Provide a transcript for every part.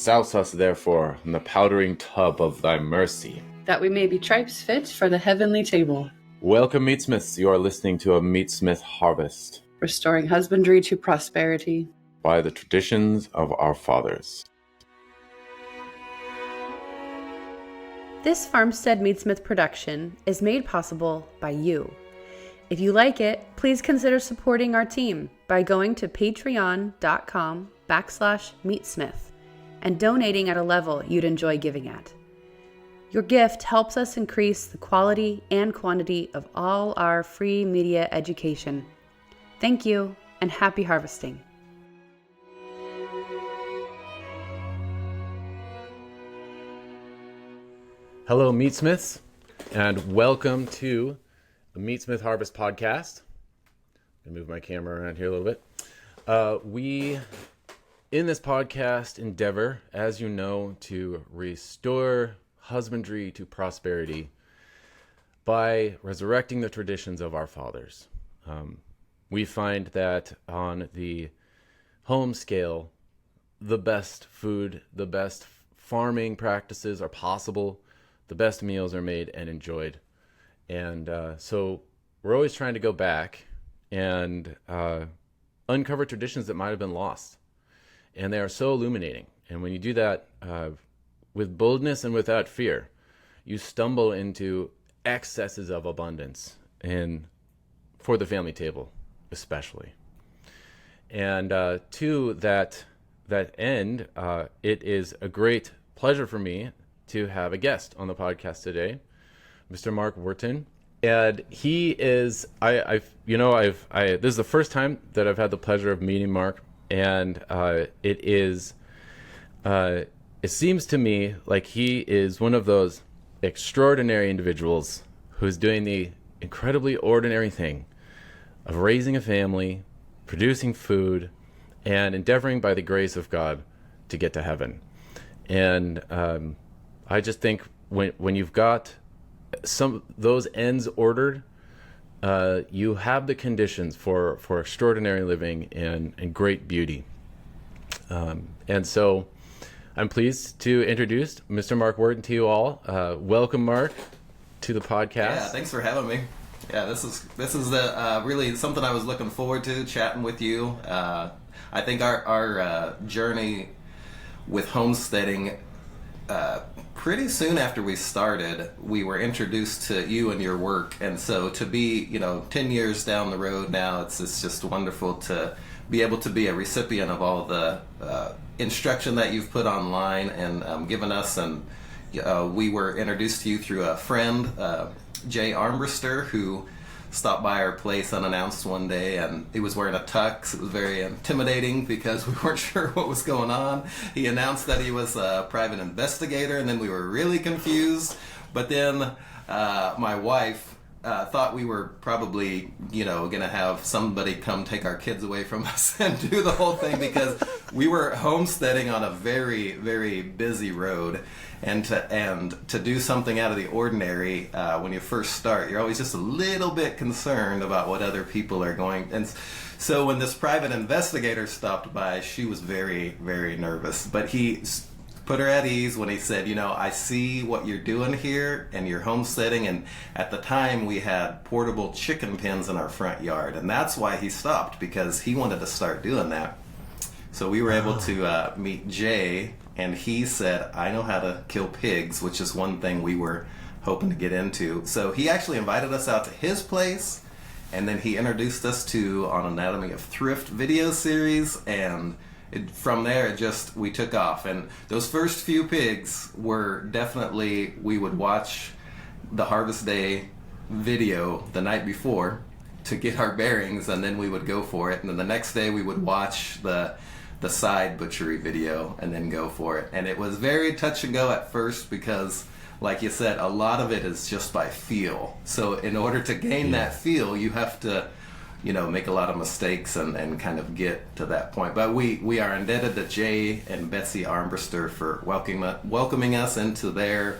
Souse us therefore in the powdering tub of thy mercy, that we may be tripes fit for the heavenly table. Welcome, Meatsmiths. You are listening to a Meatsmith harvest, restoring husbandry to prosperity by the traditions of our fathers. This Farmstead Meatsmith production is made possible by you. If you like it, please consider supporting our team by going to patreon.com/Meatsmith and donating at a level you'd enjoy giving at. Your gift helps us increase the quality and quantity of all our free media education. Thank you, and happy harvesting. Hello, Meatsmiths, and welcome to the Meatsmith Harvest Podcast. I'm going to move my camera around here a little bit. We, in this podcast, endeavor, as you know, to restore husbandry to prosperity by resurrecting the traditions of our fathers. We find that on the home scale, the best food, the best farming practices are possible. The best meals are made and enjoyed. And so we're always trying to go back and uncover traditions that might have been lost. And they are so illuminating. And when you do that with boldness and without fear, you stumble into excesses of abundance, and for the family table especially. And to that end, it is a great pleasure for me to have a guest on the podcast today, Mr. Mark Wertin. And he is, this is the first time that I've had the pleasure of meeting Mark, and it seems to me like he is one of those extraordinary individuals who's doing the incredibly ordinary thing of raising a family, producing food, and endeavoring by the grace of God to get to heaven. And I just think when you've got some those ends ordered, you have the conditions for extraordinary living and great beauty. And so I'm pleased to introduce Mr. Mark Wertin to you all. Welcome, Mark, to the podcast. Yeah, thanks for having me. Yeah, this is really something I was looking forward to, chatting with you. I think our journey with homesteading, pretty soon after we started, we were introduced to you and your work. And so to be, 10 years down the road now, it's just wonderful to be able to be a recipient of all the instruction that you've put online and given us. And we were introduced to you through a friend, Jay Armbruster, who stopped by our place unannounced one day, and he was wearing a tux. It was very intimidating because we weren't sure what was going on. He announced that he was a private investigator, and then we were really confused. But then my wife thought we were probably, going to have somebody come take our kids away from us and do the whole thing, because we were homesteading on a very, very busy road. And to do something out of the ordinary, when you first start, you're always just a little bit concerned about what other people are going. And so when this private investigator stopped by, she was very, very nervous. But he put her at ease when he said, I see what you're doing here, and you're homesteading. And at the time, we had portable chicken pens in our front yard. And that's why he stopped, because he wanted to start doing that. So we were able to meet Jay. And he said, I know how to kill pigs, which is one thing we were hoping to get into. So he actually invited us out to his place, and then he introduced us to an Anatomy of Thrift video series, and from there we took off. And those first few pigs were definitely, we would watch the Harvest Day video the night before to get our bearings, and then we would go for it. And then the next day we would watch the side butchery video and then go for it. And it was very touch and go at first because, like you said, a lot of it is just by feel. So in order to gain that feel, you have to, make a lot of mistakes and kind of get to that point. But we are indebted to Jay and Betsy Armbruster for welcoming us into their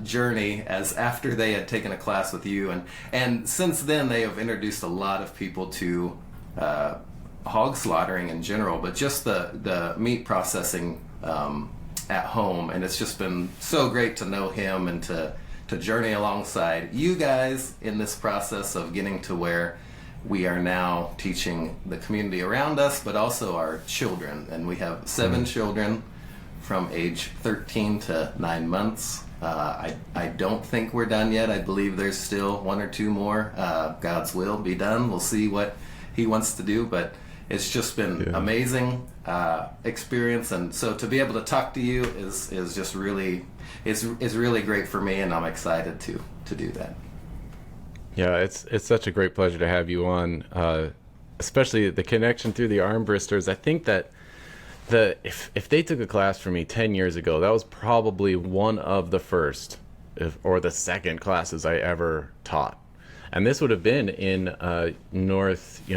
journey, as after they had taken a class with you. And since then, they have introduced a lot of people to hog slaughtering in general, but just the meat processing at home, and it's just been so great to know him and to journey alongside you guys in this process of getting to where we are now teaching the community around us, but also our children. And we have 7 children from age 13 to 9 months. I don't think we're done yet. I believe there's still 1 or 2 more. God's will be done. We'll see what he wants to do, but it's just been amazing experience. And so to be able to talk to you is just really, is really great for me, and I'm excited to do that. Yeah, it's such a great pleasure to have you on, especially the connection through the arm bristers. I think that if they took a class from me 10 years ago, that was probably one of the first or the second classes I ever taught. And this would have been in the Northwest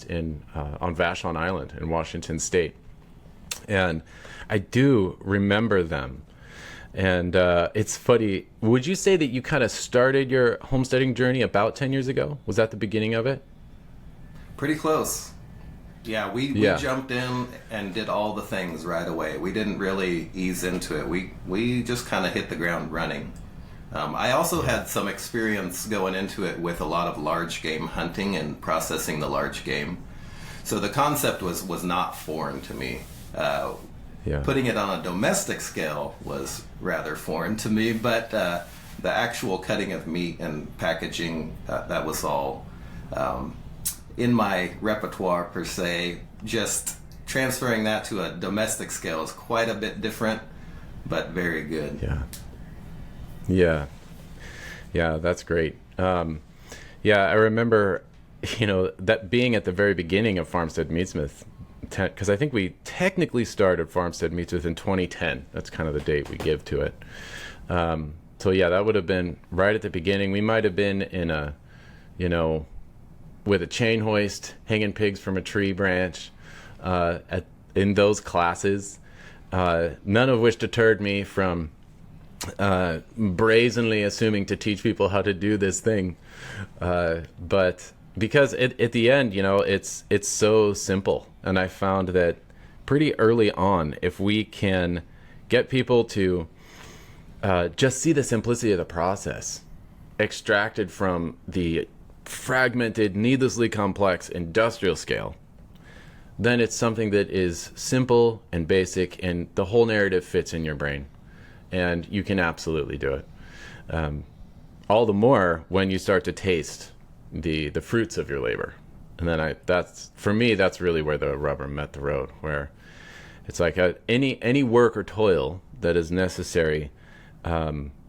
on Vashon Island in Washington State. And I do remember them. And it's funny. Would you say that you kind of started your homesteading journey about 10 years ago? Was that the beginning of it? Pretty close. Yeah, we jumped in and did all the things right away. We didn't really ease into it. We just kind of hit the ground running. I also had some experience going into it with a lot of large game hunting and processing the large game. So the concept was not foreign to me. Putting it on a domestic scale was rather foreign to me, but the actual cutting of meat and packaging, that was all in my repertoire per se. Just transferring that to a domestic scale is quite a bit different, but very good. Yeah, that's great. I remember, that being at the very beginning of Farmstead Meatsmith, because I think we technically started Farmstead Meatsmith in 2010. That's kind of the date we give to it. That would have been right at the beginning. We might have been in with a chain hoist, hanging pigs from a tree branch, in those classes, none of which deterred me from brazenly assuming to teach people how to do this thing. But because at the end, it's so simple. And I found that pretty early on, if we can get people to just see the simplicity of the process, extracted from the fragmented, needlessly complex industrial scale, then it's something that is simple and basic, and the whole narrative fits in your brain. And you can absolutely do it. All the more when you start to taste the fruits of your labor. And then that's really where the rubber met the road, where it's like any work or toil that is necessary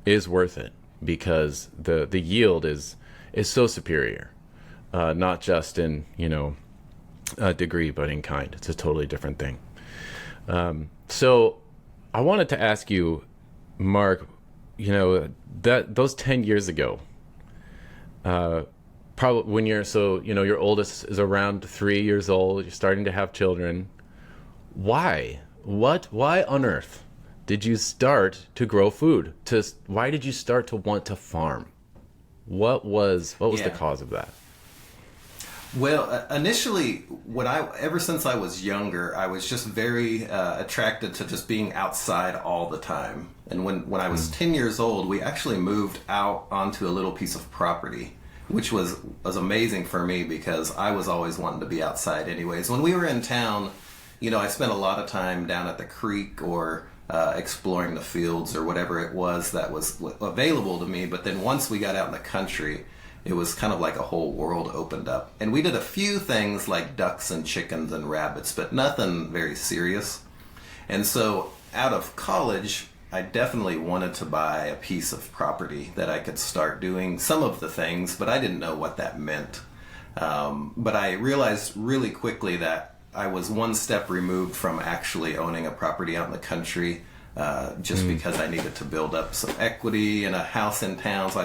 is worth it, because the yield is so superior, not just in degree, but in kind. It's a totally different thing. So I wanted to ask you, Mark, that those 10 years ago, probably when your oldest is around 3 years old, you're starting to have children. Why on earth did you start to grow food? Why did you start to want to farm? What was the cause of that? Well, initially, ever since I was younger, I was just very attracted to just being outside all the time. And when I was 10 years old, we actually moved out onto a little piece of property, which was amazing for me because I was always wanting to be outside anyways. When we were in town, I spent a lot of time down at the creek or exploring the fields or whatever it was that was available to me. But then once we got out in the country, it was kind of like a whole world opened up. And we did a few things like ducks and chickens and rabbits, but nothing very serious. And so out of college, I definitely wanted to buy a piece of property that I could start doing some of the things, but I didn't know what that meant. But I realized really quickly that I was one step removed from actually owning a property out in the country, just because I needed to build up some equity in a house in town. So I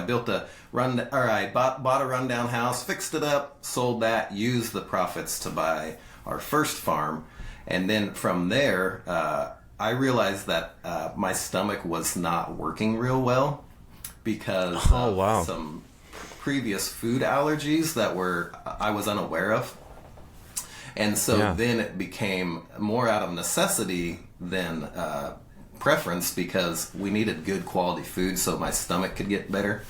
bought a rundown house, fixed it up, sold that, used the profits to buy our first farm. And then from there, I realized that my stomach was not working real well because of some previous food allergies that I was unaware of. And so then it became more out of necessity than preference because we needed good quality food so my stomach could get better.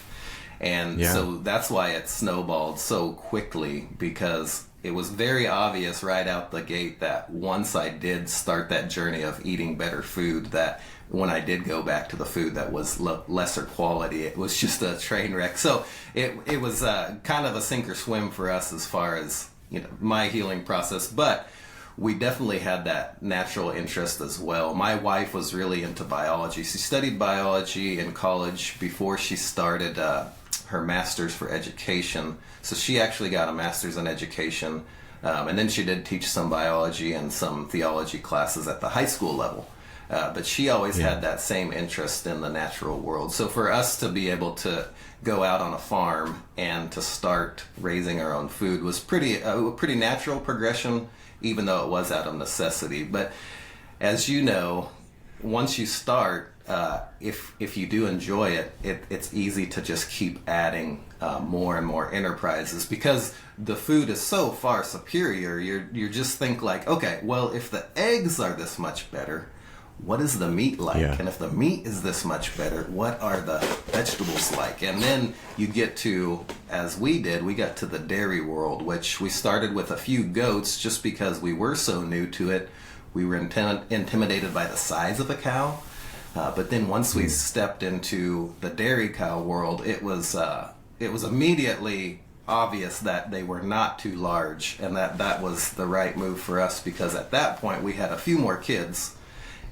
And so that's why it snowballed so quickly, because it was very obvious right out the gate that once I did start that journey of eating better food, that when I did go back to the food that was lesser quality, it was just a train wreck. So it was kind of a sink or swim for us as far as, you know, my healing process. But we definitely had that natural interest as well. My wife was really into biology. She studied biology in college before she started her master's for education. So she actually got a master's in education. And then she did teach some biology and some theology classes at the high school level. But she always had that same interest in the natural world. So for us to be able to go out on a farm and to start raising our own food was a pretty natural progression, even though it was out of necessity. But as you know, once you start, if you do enjoy it, it's easy to just keep adding more and more enterprises, because the food is so far superior. You just think like, okay, well, if the eggs are this much better, what is the meat like? Yeah. And if the meat is this much better, what are the vegetables like? And then you get to, as we did, we got to the dairy world, which we started with a few goats just because we were so new to it. We were intimidated by the size of a cow. But then once we stepped into the dairy cow world, it was immediately obvious that they were not too large, and that was the right move for us, because at that point we had a few more kids.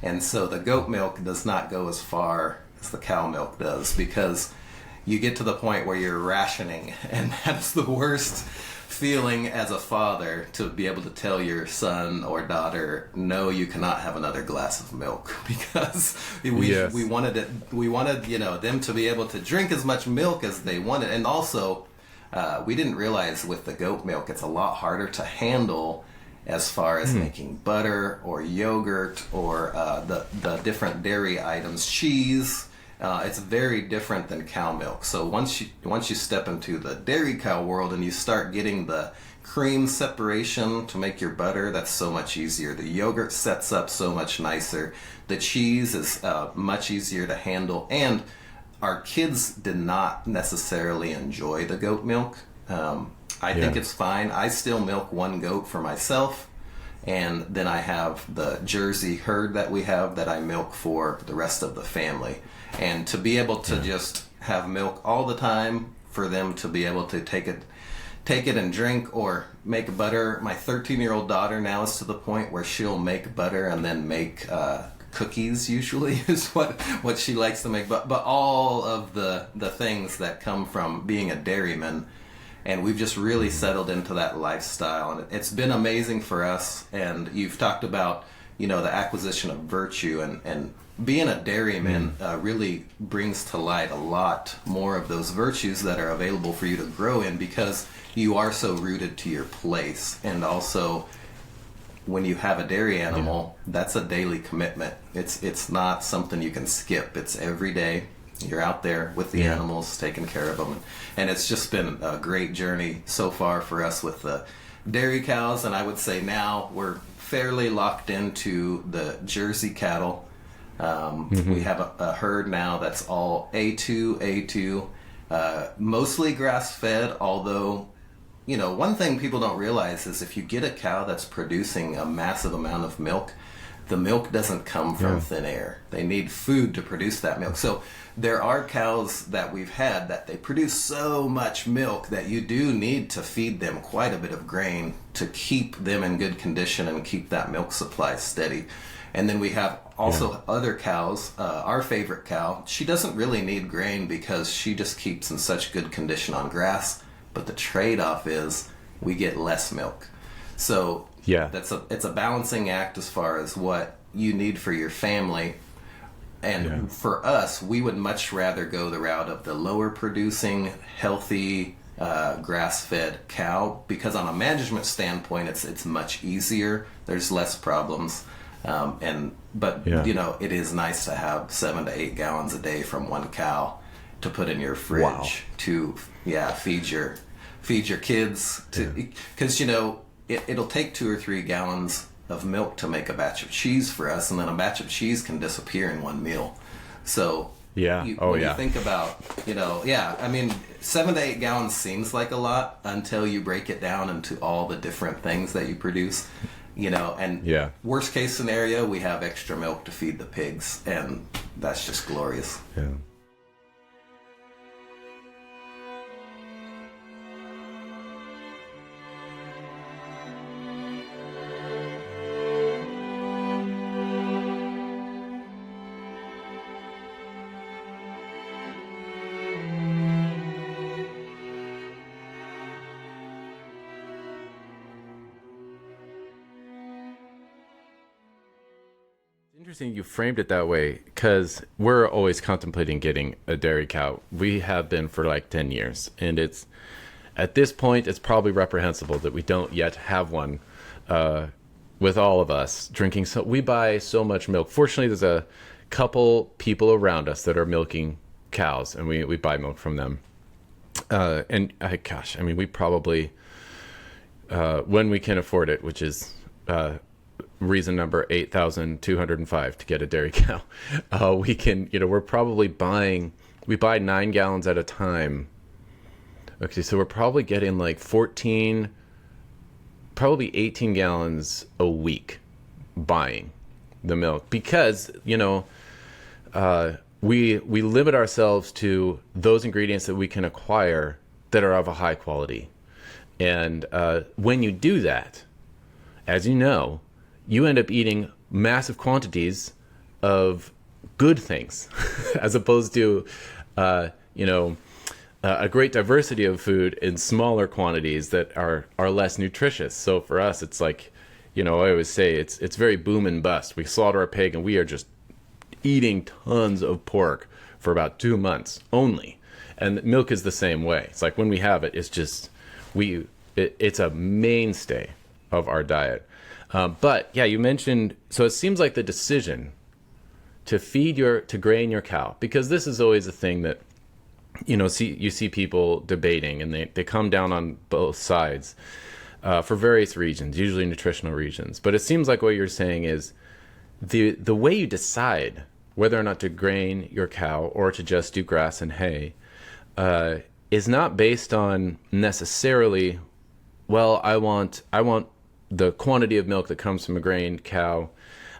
And so the goat milk does not go as far as the cow milk does, because you get to the point where you're rationing, and that's the worst feeling as a father, to be able to tell your son or daughter, no, you cannot have another glass of milk, because we wanted them to be able to drink as much milk as they wanted. And also we didn't realize with the goat milk it's a lot harder to handle as far as making butter or yogurt or the different dairy items, cheese. It's very different than cow milk. So once you step into the dairy cow world and you start getting the cream separation to make your butter, that's so much easier. The yogurt sets up so much nicer. The cheese is much easier to handle. And our kids did not necessarily enjoy the goat milk. I think it's fine. I still milk one goat for myself, and then I have the Jersey herd that we have that I milk for the rest of the family. And to be able to just have milk all the time, for them to be able to take it and drink or make butter. My 13-year-old daughter now is to the point where she'll make butter and then make cookies, usually is what she likes to make. But all of the things that come from being a dairyman. And we've just really settled into that lifestyle, and it's been amazing for us. And you've talked about, the acquisition of virtue, and being a dairyman really brings to light a lot more of those virtues that are available for you to grow in, because you are so rooted to your place. And also, when you have a dairy animal, that's a daily commitment. It's not something you can skip. It's every day. You're out there with the animals, taking care of them. And it's just been a great journey so far for us with the dairy cows. And I would say now we're fairly locked into the Jersey cattle. We have a herd now that's all A2, mostly grass-fed, although, one thing people don't realize is if you get a cow that's producing a massive amount of milk, the milk doesn't come from thin air. They need food to produce that milk. So there are cows that we've had that they produce so much milk that you do need to feed them quite a bit of grain to keep them in good condition and keep that milk supply steady. And then we have also other cows. Our favorite cow, she doesn't really need grain because she just keeps in such good condition on grass. But the trade-off is we get less milk. So it's a balancing act as far as what you need for your family. And for us, we would much rather go the route of the lower producing, healthy, grass-fed cow, because on a management standpoint, it's much easier. There's less problems. It is nice to have 7 to 8 gallons a day from one cow to put in your fridge to feed your kids, because it'll take 2 or 3 gallons of milk to make a batch of cheese for us, and then a batch of cheese can disappear in one meal. So when you think about, I mean, 7 to 8 gallons seems like a lot until you break it down into all the different things that you produce, and worst case scenario, we have extra milk to feed the pigs, and that's just glorious. Yeah. Interesting you framed it that way, because we're always contemplating getting a dairy cow. We have been for like 10 years, and it's at this point it's probably reprehensible that we don't yet have one, with all of us drinking. So we buy so much milk. Fortunately, there's a couple people around us that are milking cows, and we buy milk from them. We probably, when we can afford it, which is reason number 8,205 to get a dairy cow, we can, we're probably we buy 9 gallons at a time. Okay, so we're probably getting like 14, probably 18 gallons a week buying the milk, because we limit ourselves to those ingredients that we can acquire that are of a high quality. And when you do that, as you know, you end up eating massive quantities of good things as opposed to a great diversity of food in smaller quantities that are less nutritious. So for us, it's like, I always say it's very boom and bust. We slaughter a pig and we are just eating tons of pork for about 2 months only. And milk is the same way. It's like when we have it, it's just it's a mainstay of our diet. But yeah, you mentioned, so it seems like the decision to grain your cow, because this is always a thing that, you see people debating, and they come down on both sides, for various reasons, usually nutritional reasons. But it seems like what you're saying is the way you decide whether or not to grain your cow or to just do grass and hay, is not based on necessarily, well, I want the quantity of milk that comes from a grained cow,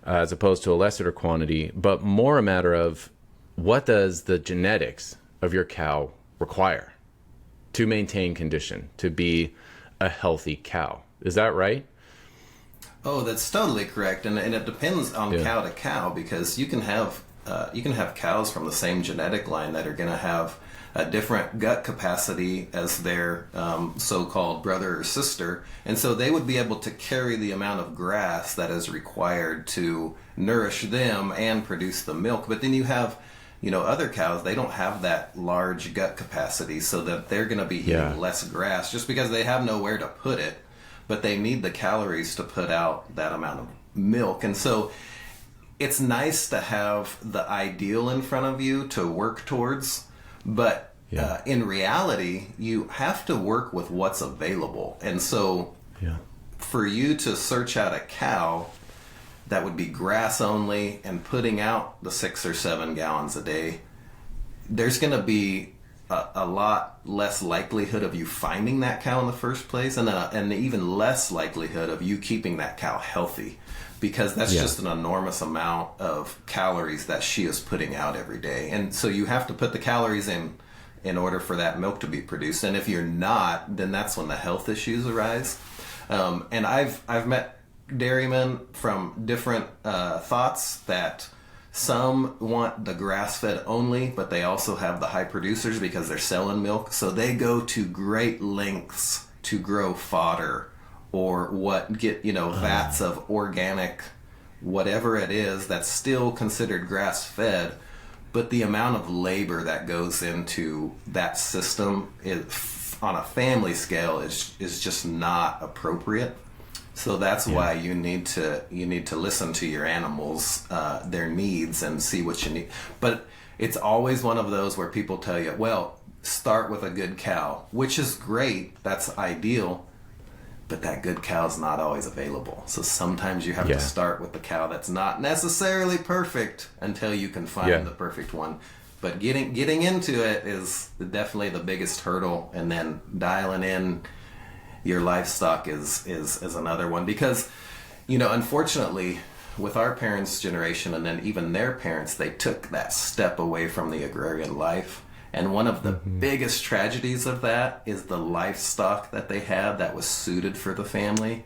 as opposed to a lesser quantity, but more a matter of what does the genetics of your cow require to maintain condition, to be a healthy cow. Is that right? Oh, that's totally correct, and it depends on cow to cow, because you can have cows from the same genetic line that are going to have a different gut capacity as their so-called brother or sister, and so they would be able to carry the amount of grass that is required to nourish them and produce the milk. But then you have, other cows, they don't have that large gut capacity, so that they're going to be eating less grass just because they have nowhere to put it, but they need the calories to put out that amount of milk. And so it's nice to have the ideal in front of you to work towards, but in reality, you have to work with what's available. And so for you to search out a cow that would be grass only and putting out the 6 or 7 gallons a day, there's going to be a lot less likelihood of you finding that cow in the first place, and even less likelihood of you keeping that cow healthy, because that's just an enormous amount of calories that she is putting out every day. And so you have to put the calories in order for that milk to be produced. And if you're not, then that's when the health issues arise. And I've met dairymen from different thoughts, that some want the grass-fed only, but they also have the high producers because they're selling milk. So they go to great lengths to grow fodder, or vats of organic, whatever it is, that's still considered grass-fed, but the amount of labor that goes into that system on a family scale is just not appropriate. So that's why you need to listen to your animals, their needs, and see what you need. But it's always one of those where people tell you, well, start with a good cow, which is great, that's ideal. but that good cow's not always available. So sometimes you have to start with the cow that's not necessarily perfect until you can find the perfect one. But getting into it is definitely the biggest hurdle, and then dialing in your livestock is another one. Because, unfortunately, with our parents' generation and then even their parents, they took that step away from the agrarian life. And one of the biggest tragedies of that is the livestock that they had that was suited for the family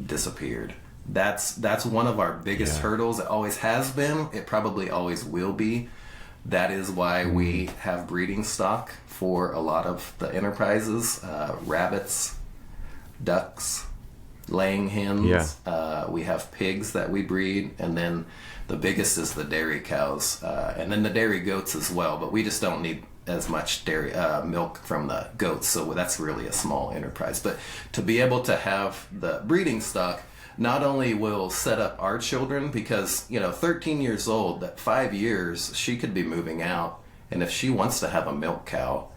disappeared. That's one of our biggest hurdles. It always has been. It probably always will be. That is why we have breeding stock for a lot of the enterprises. Rabbits, ducks, laying hens. We have pigs that we breed. And then the biggest is the dairy cows. And then the dairy goats as well. But we just don't need as much dairy milk from the goats, so that's really a small enterprise. But to be able to have the breeding stock not only will set up our children, because 13 years old, that 5 years she could be moving out, and if she wants to have a milk cow,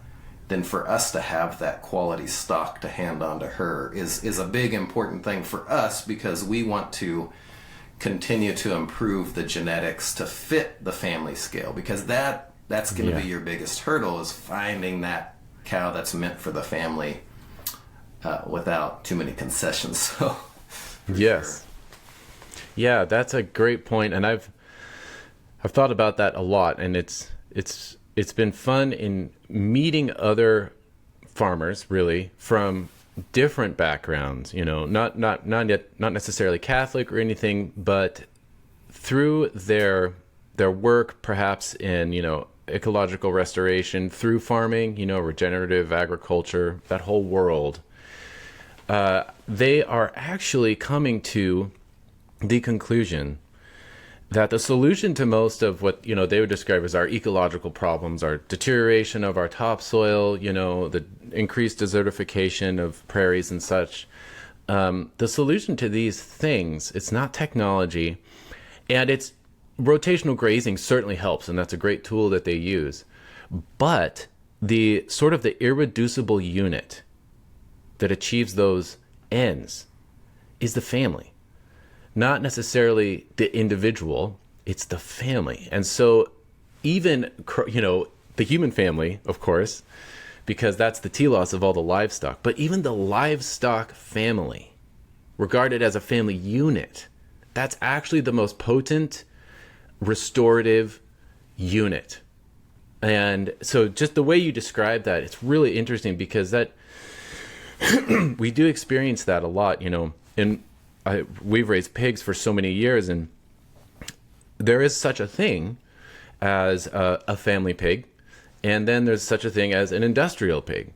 then for us to have that quality stock to hand on to her is a big important thing for us, because we want to continue to improve the genetics to fit the family scale, because that's going to be your biggest hurdle, is finding that cow that's meant for the family without too many concessions. So, yes. Sure. Yeah, that's a great point. And I've thought about that a lot, and it's been fun in meeting other farmers, really, from different backgrounds, not necessarily Catholic or anything, but through their work, perhaps in, ecological restoration, through farming, regenerative agriculture, that whole world, they are actually coming to the conclusion that the solution to most of what, they would describe as our ecological problems, our deterioration of our topsoil, the increased desertification of prairies and such, the solution to these things, it's not technology, and it's rotational grazing certainly helps, and that's a great tool that they use. But the sort of the irreducible unit that achieves those ends is the family, not necessarily the individual. It's the family. And so even, the human family, of course, because that's the telos of all the livestock, but even the livestock family, regarded as a family unit, that's actually the most potent restorative unit. And so just the way you describe that, it's really interesting, because that we do experience that a lot, and we've raised pigs for so many years, and there is such a thing as a family pig, and then there's such a thing as an industrial pig.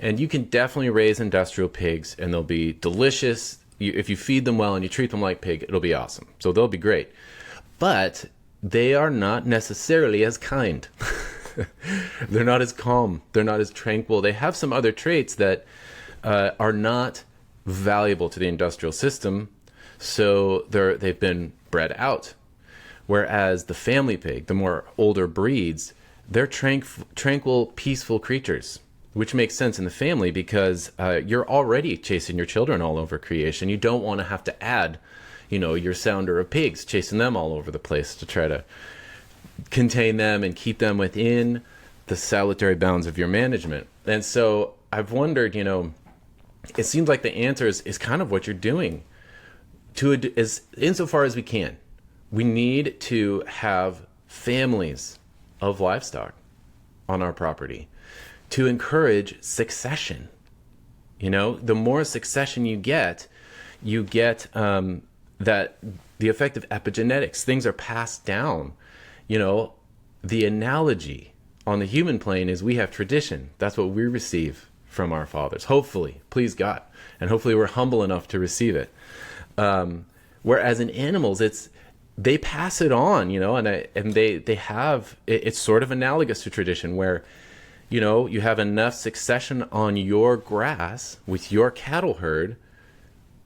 And you can definitely raise industrial pigs, and they'll be delicious. If you feed them well and you treat them like pig, it'll be awesome. So they'll be great. But they are not necessarily as kind. They're not as calm. They're not as tranquil. They have some other traits that are not valuable to the industrial system. So they've been bred out. Whereas the family pig, the more older breeds, they're tranquil, peaceful creatures, which makes sense in the family, because you're already chasing your children all over creation. You don't want to have to add your sounder of pigs, chasing them all over the place to try to contain them and keep them within the salutary bounds of your management. And so I've wondered, it seems like the answer is kind of what you're doing. Insofar as we can, we need to have families of livestock on our property to encourage succession. The more succession you get that the effect of epigenetics, things are passed down. The analogy on the human plane is we have tradition. That's what we receive from our fathers, hopefully, please God, and hopefully we're humble enough to receive it. Whereas in animals, they pass it on, and they have, it's sort of analogous to tradition, where you have enough succession on your grass with your cattle herd.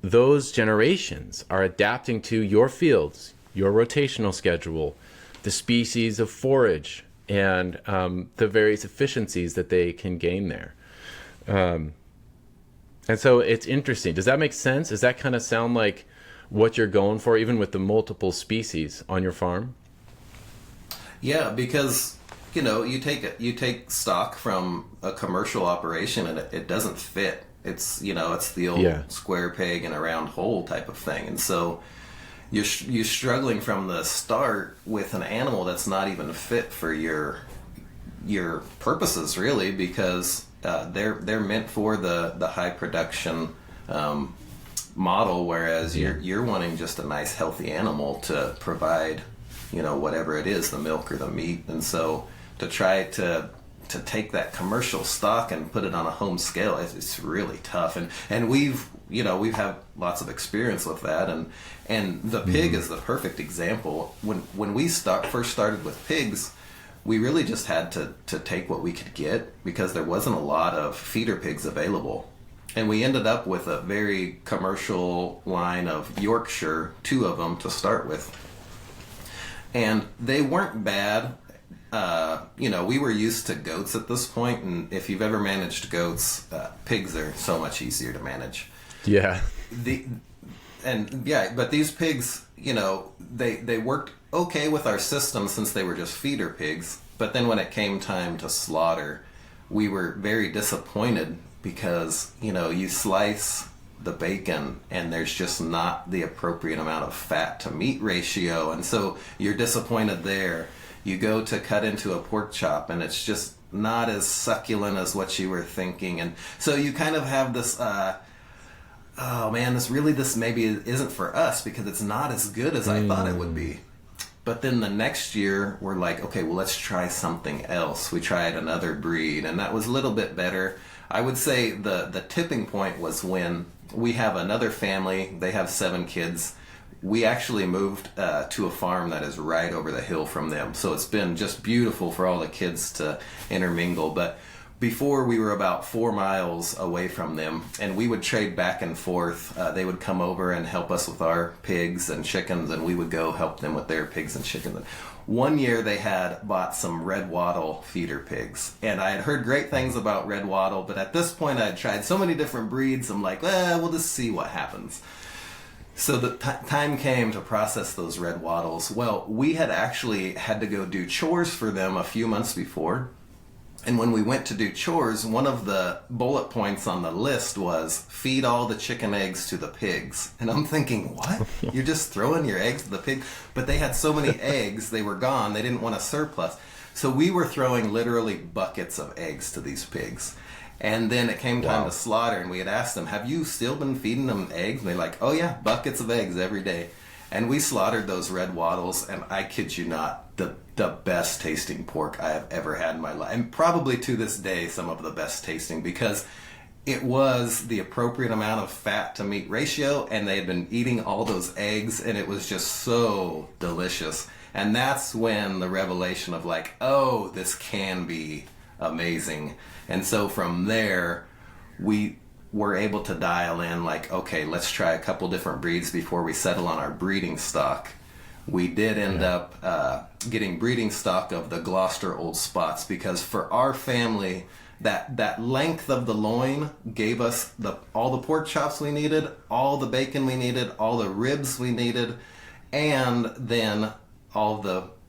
Those generations are adapting to your fields, your rotational schedule, the species of forage, and the various efficiencies that they can gain there. And so it's interesting. Does that make sense? Does that kind of sound like what you're going for, even with the multiple species on your farm? Yeah, because you take stock from a commercial operation and it doesn't fit. It's it's the old square peg in a round hole type of thing, and so you're struggling from the start with an animal that's not even fit for your purposes, really, because they're meant for the high production model, whereas you're wanting just a nice healthy animal to provide whatever it is, the milk or the meat. And so to try to take that commercial stock and put it on a home scale, it's really tough. And we've had lots of experience with that, and the pig is the perfect example. When we first started with pigs, we really just had to take what we could get because there wasn't a lot of feeder pigs available. And we ended up with a very commercial line of Yorkshire, 2 of them to start with. And they weren't bad. We were used to goats at this point, and if you've ever managed goats, pigs are so much easier to manage. Yeah. But these pigs, they worked okay with our system since they were just feeder pigs. But then when it came time to slaughter, we were very disappointed because, you slice the bacon and there's just not the appropriate amount of fat to meat ratio. And so you're disappointed there. You go to cut into a pork chop and it's just not as succulent as what you were thinking. And so you kind of have this, this maybe isn't for us because it's not as good as I thought it would be. But then the next year, we're like, okay, well, let's try something else. We tried another breed, and that was a little bit better. I would say the tipping point was when we have another family. They have 7 kids. We actually moved to a farm that is right over the hill from them. So it's been just beautiful for all the kids to intermingle. But before, we were about 4 miles away from them, and we would trade back and forth. They would come over and help us with our pigs and chickens, and we would go help them with their pigs and chickens. One year, they had bought some red wattle feeder pigs, and I had heard great things about red wattle, but at this point, I had tried so many different breeds, I'm like, we'll just see what happens. So the time came to process those red wattles. Well, we had actually had to go do chores for them a few months before. And when we went to do chores, one of the bullet points on the list was feed all the chicken eggs to the pigs. And I'm thinking, what? You're just throwing your eggs to the pig? But they had so many eggs, they were gone. They didn't want a surplus. So we were throwing literally buckets of eggs to these pigs. And then it came time to slaughter, and we had asked them, have you still been feeding them eggs? And they're like, oh yeah, buckets of eggs every day. And we slaughtered those red wattles, and I kid you not, the best tasting pork I have ever had in my life. And probably to this day, some of the best tasting, because it was the appropriate amount of fat to meat ratio, and they had been eating all those eggs, and it was just so delicious. And that's when the revelation of like, oh, this can be amazing. And so from there, we were able to dial in like, okay, let's try a couple different breeds before we settle on our breeding stock. We did end up getting breeding stock of the Gloucester Old Spots because for our family, that length of the loin gave us all the pork chops we needed, all the bacon we needed, all the ribs we needed, and then all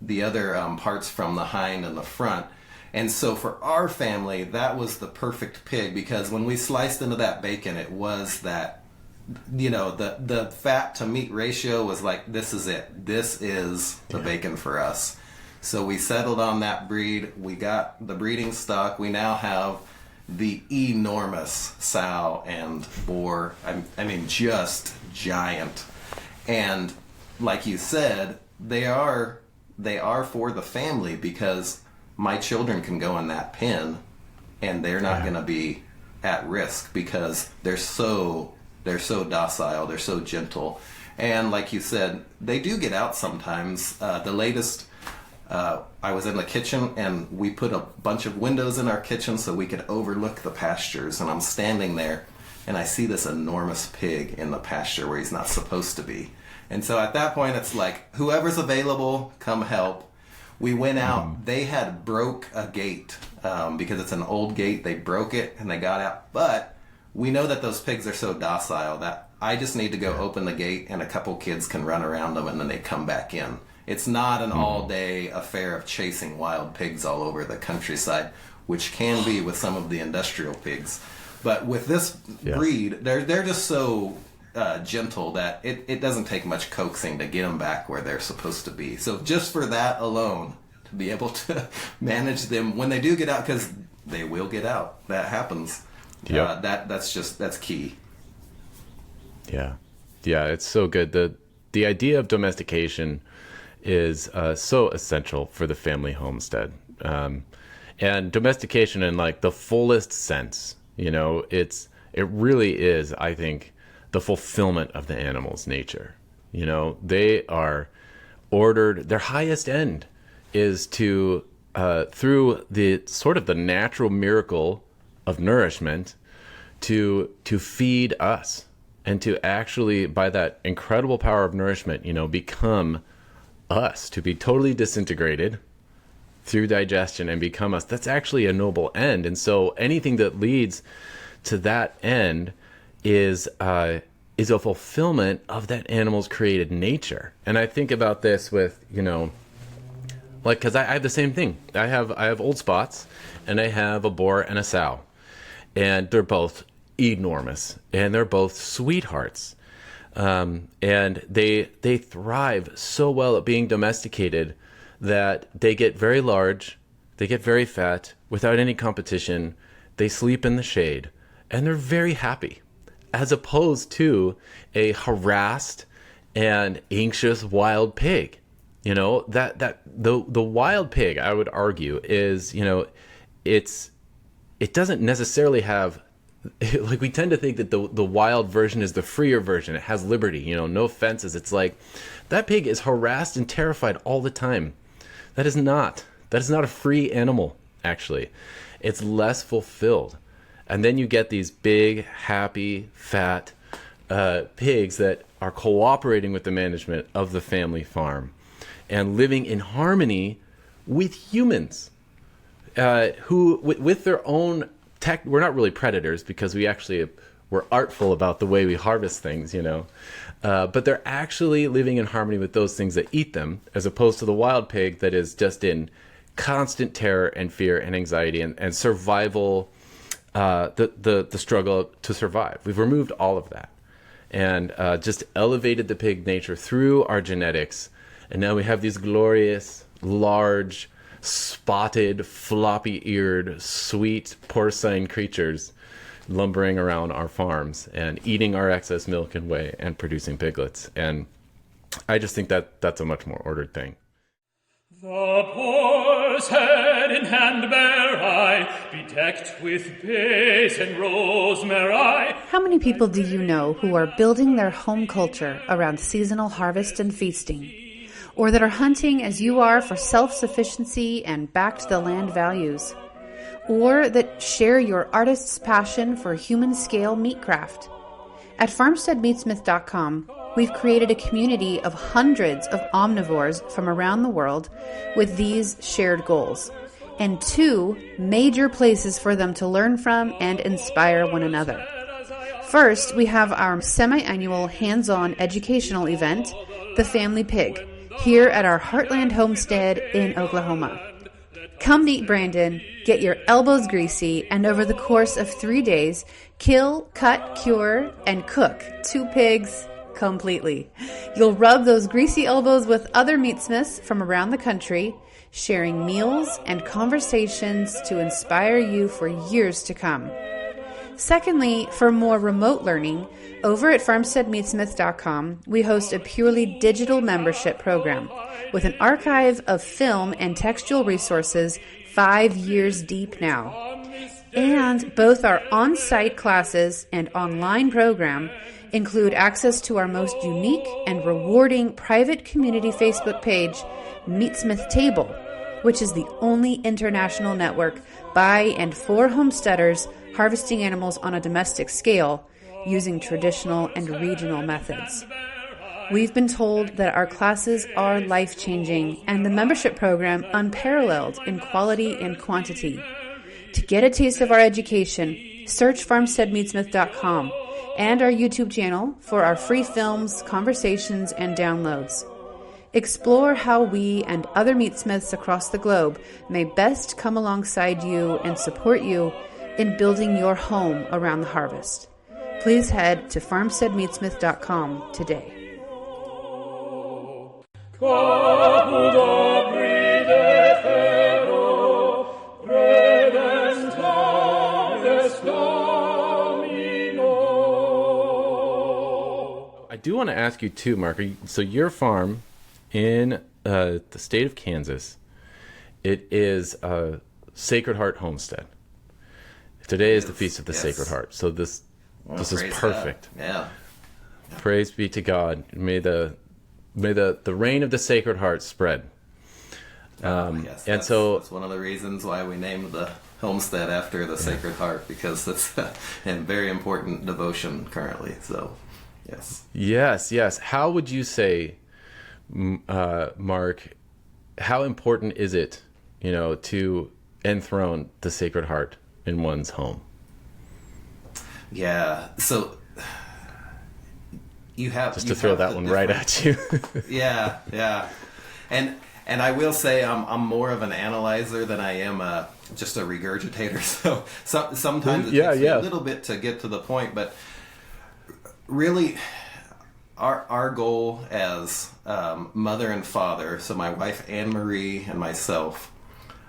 the other parts from the hind and the front. And so for our family, that was the perfect pig because when we sliced into that bacon, it was that, the fat to meat ratio was like, this is it. This is the bacon for us. So we settled on that breed. We got the breeding stock. We now have the enormous sow and boar. I mean, just giant. And like you said, they are for the family because my children can go in that pen and they're not going to be at risk because they're so docile, they're so gentle. And like you said, they do get out sometimes. The latest, I was in the kitchen and we put a bunch of windows in our kitchen so we could overlook the pastures. And I'm standing there and I see this enormous pig in the pasture where he's not supposed to be. And so at that point, it's like, whoever's available, come help. We went out, they had broke a gate because it's an old gate. They broke it and they got out. But we know that those pigs are so docile that I just need to go open the gate and a couple kids can run around them and then they come back in. It's not an all-day affair of chasing wild pigs all over the countryside, which can be with some of the industrial pigs. But with this breed, they're just so gentle that it doesn't take much coaxing to get them back where they're supposed to be. So just for that alone, to be able to manage them when they do get out, because they will get out. That happens. Yep. That's key. Yeah, it's so good. The idea of domestication is so essential for the family homestead, and domestication in like the fullest sense. It really is, I think, the fulfillment of the animal's nature. They are ordered. Their highest end is to through the sort of the natural miracle of nourishment to feed us. And to actually, by that incredible power of nourishment, become us, to be totally disintegrated through digestion and become us. That's actually a noble end. And so anything that leads to that end is a fulfillment of that animal's created nature. And I think about this with, because I have the same thing. I have old spots, and I have a boar and a sow, and they're both enormous, and they're both sweethearts, and they thrive so well at being domesticated that they get very large, they get very fat without any competition, they sleep in the shade, and they're very happy, as opposed to a harassed and anxious wild pig. That the wild pig, I would argue, is it doesn't necessarily have, like, we tend to think that the wild version is the freer version. It has liberty, no fences. It's like that pig is harassed and terrified all the time. That is not a free animal, actually. It's less fulfilled. And then you get these big, happy, fat pigs that are cooperating with the management of the family farm and living in harmony with humans who, with their own we're not really predators because we're artful about the way we harvest things, but they're actually living in harmony with those things that eat them, as opposed to the wild pig that is just in constant terror and fear and anxiety and survival, the struggle to survive. We've removed all of that and just elevated the pig nature through our genetics, and now we have these glorious, large, spotted, floppy-eared, sweet, porcine creatures lumbering around our farms and eating our excess milk and whey and producing piglets. And I just think that that's a much more ordered thing. The poor's head in hand bear I, bedecked with bays and rosemary. How many people do you know who are building their home culture around seasonal harvest and feasting? Or that are hunting as you are for self-sufficiency and back to the land values? Or that share your artist's passion for human-scale meatcraft? At FarmsteadMeatsmith.com, we've created a community of hundreds of omnivores from around the world with these shared goals, and 2 major places for them to learn from and inspire one another. First, we have our semi-annual hands-on educational event, The Family Pig, here at our Heartland homestead in Oklahoma. Come meet Brandon, get your elbows greasy, and over the course of 3 days, kill, cut, cure, and cook 2 pigs completely. You'll rub those greasy elbows with other meatsmiths from around the country, sharing meals and conversations to inspire you for years to come. Secondly, for more remote learning, over at FarmsteadMeatsmith.com, we host a purely digital membership program with an archive of film and textual resources 5 years deep now. And both our on-site classes and online program include access to our most unique and rewarding private community Facebook page, Meatsmith Table, which is the only international network by and for homesteaders harvesting animals on a domestic scale using traditional and regional methods. We've been told that our classes are life-changing and the membership program unparalleled in quality and quantity. To get a taste of our education, search farmsteadmeatsmith.com and our YouTube channel for our free films, conversations, and downloads. Explore how we and other meatsmiths across the globe may best come alongside you and support you in building your home around the harvest. Please head to farmsteadmeatsmith.com today. I do want to ask you too, Mark. So your farm in the state of Kansas, it is a Sacred Heart homestead. Today is the Feast of the Sacred Heart. So this is perfect. God. Yeah. Praise be to God. May the reign of the Sacred Heart spread. Yes, and that's one of the reasons why we named the homestead after the Sacred Heart, because it's a very important devotion currently. So, yes. Yes. How would you say, Mark, how important is it, to enthrone the Sacred Heart in one's home? Yeah. So you have to throw that one right at you. Yeah. And I will say I'm more of an analyzer than I am just a regurgitator. So sometimes it takes me a little bit to get to the point, but really our goal as mother and father, so my wife Anne-Marie and myself,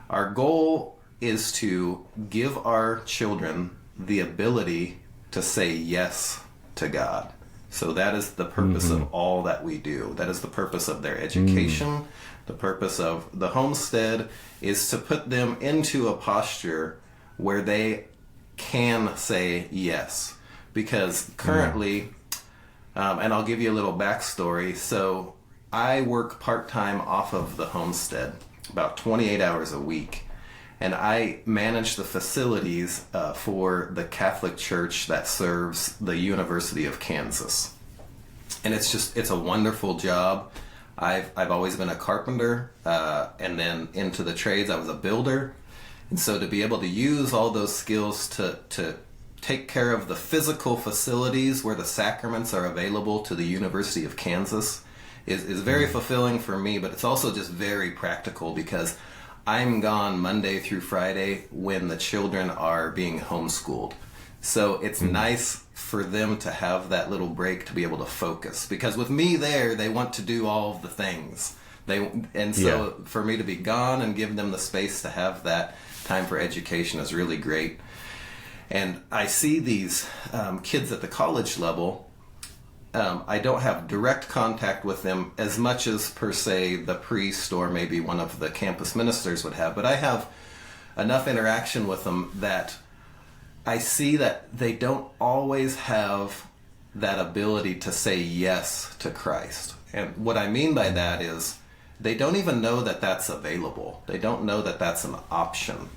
our goal is to give our children the ability to say yes to God. So that is the purpose of all that we do. That is the purpose of their education. The purpose of the homestead is to put them into a posture where they can say yes. Because currently, and I'll give you a little backstory. So I work part-time off of the homestead, about 28 hours a week. And I manage the facilities for the Catholic Church that serves the University of Kansas. And it's a wonderful job. I've always been a carpenter, and then into the trades, I was a builder. And so to be able to use all those skills to take care of the physical facilities where the sacraments are available to the University of Kansas is very fulfilling for me, but it's also just very practical because I'm gone Monday through Friday when the children are being homeschooled. So it's nice for them to have that little break to be able to focus. Because with me there, they want to do all of the things. For me to be gone and give them the space to have that time for education is really great. And I see these kids at the college level. I don't have direct contact with them as much as, per se, the priest or maybe one of the campus ministers would have, but I have enough interaction with them that I see that they don't always have that ability to say yes to Christ. And what I mean by that is they don't even know that that's available. They don't know that that's an option.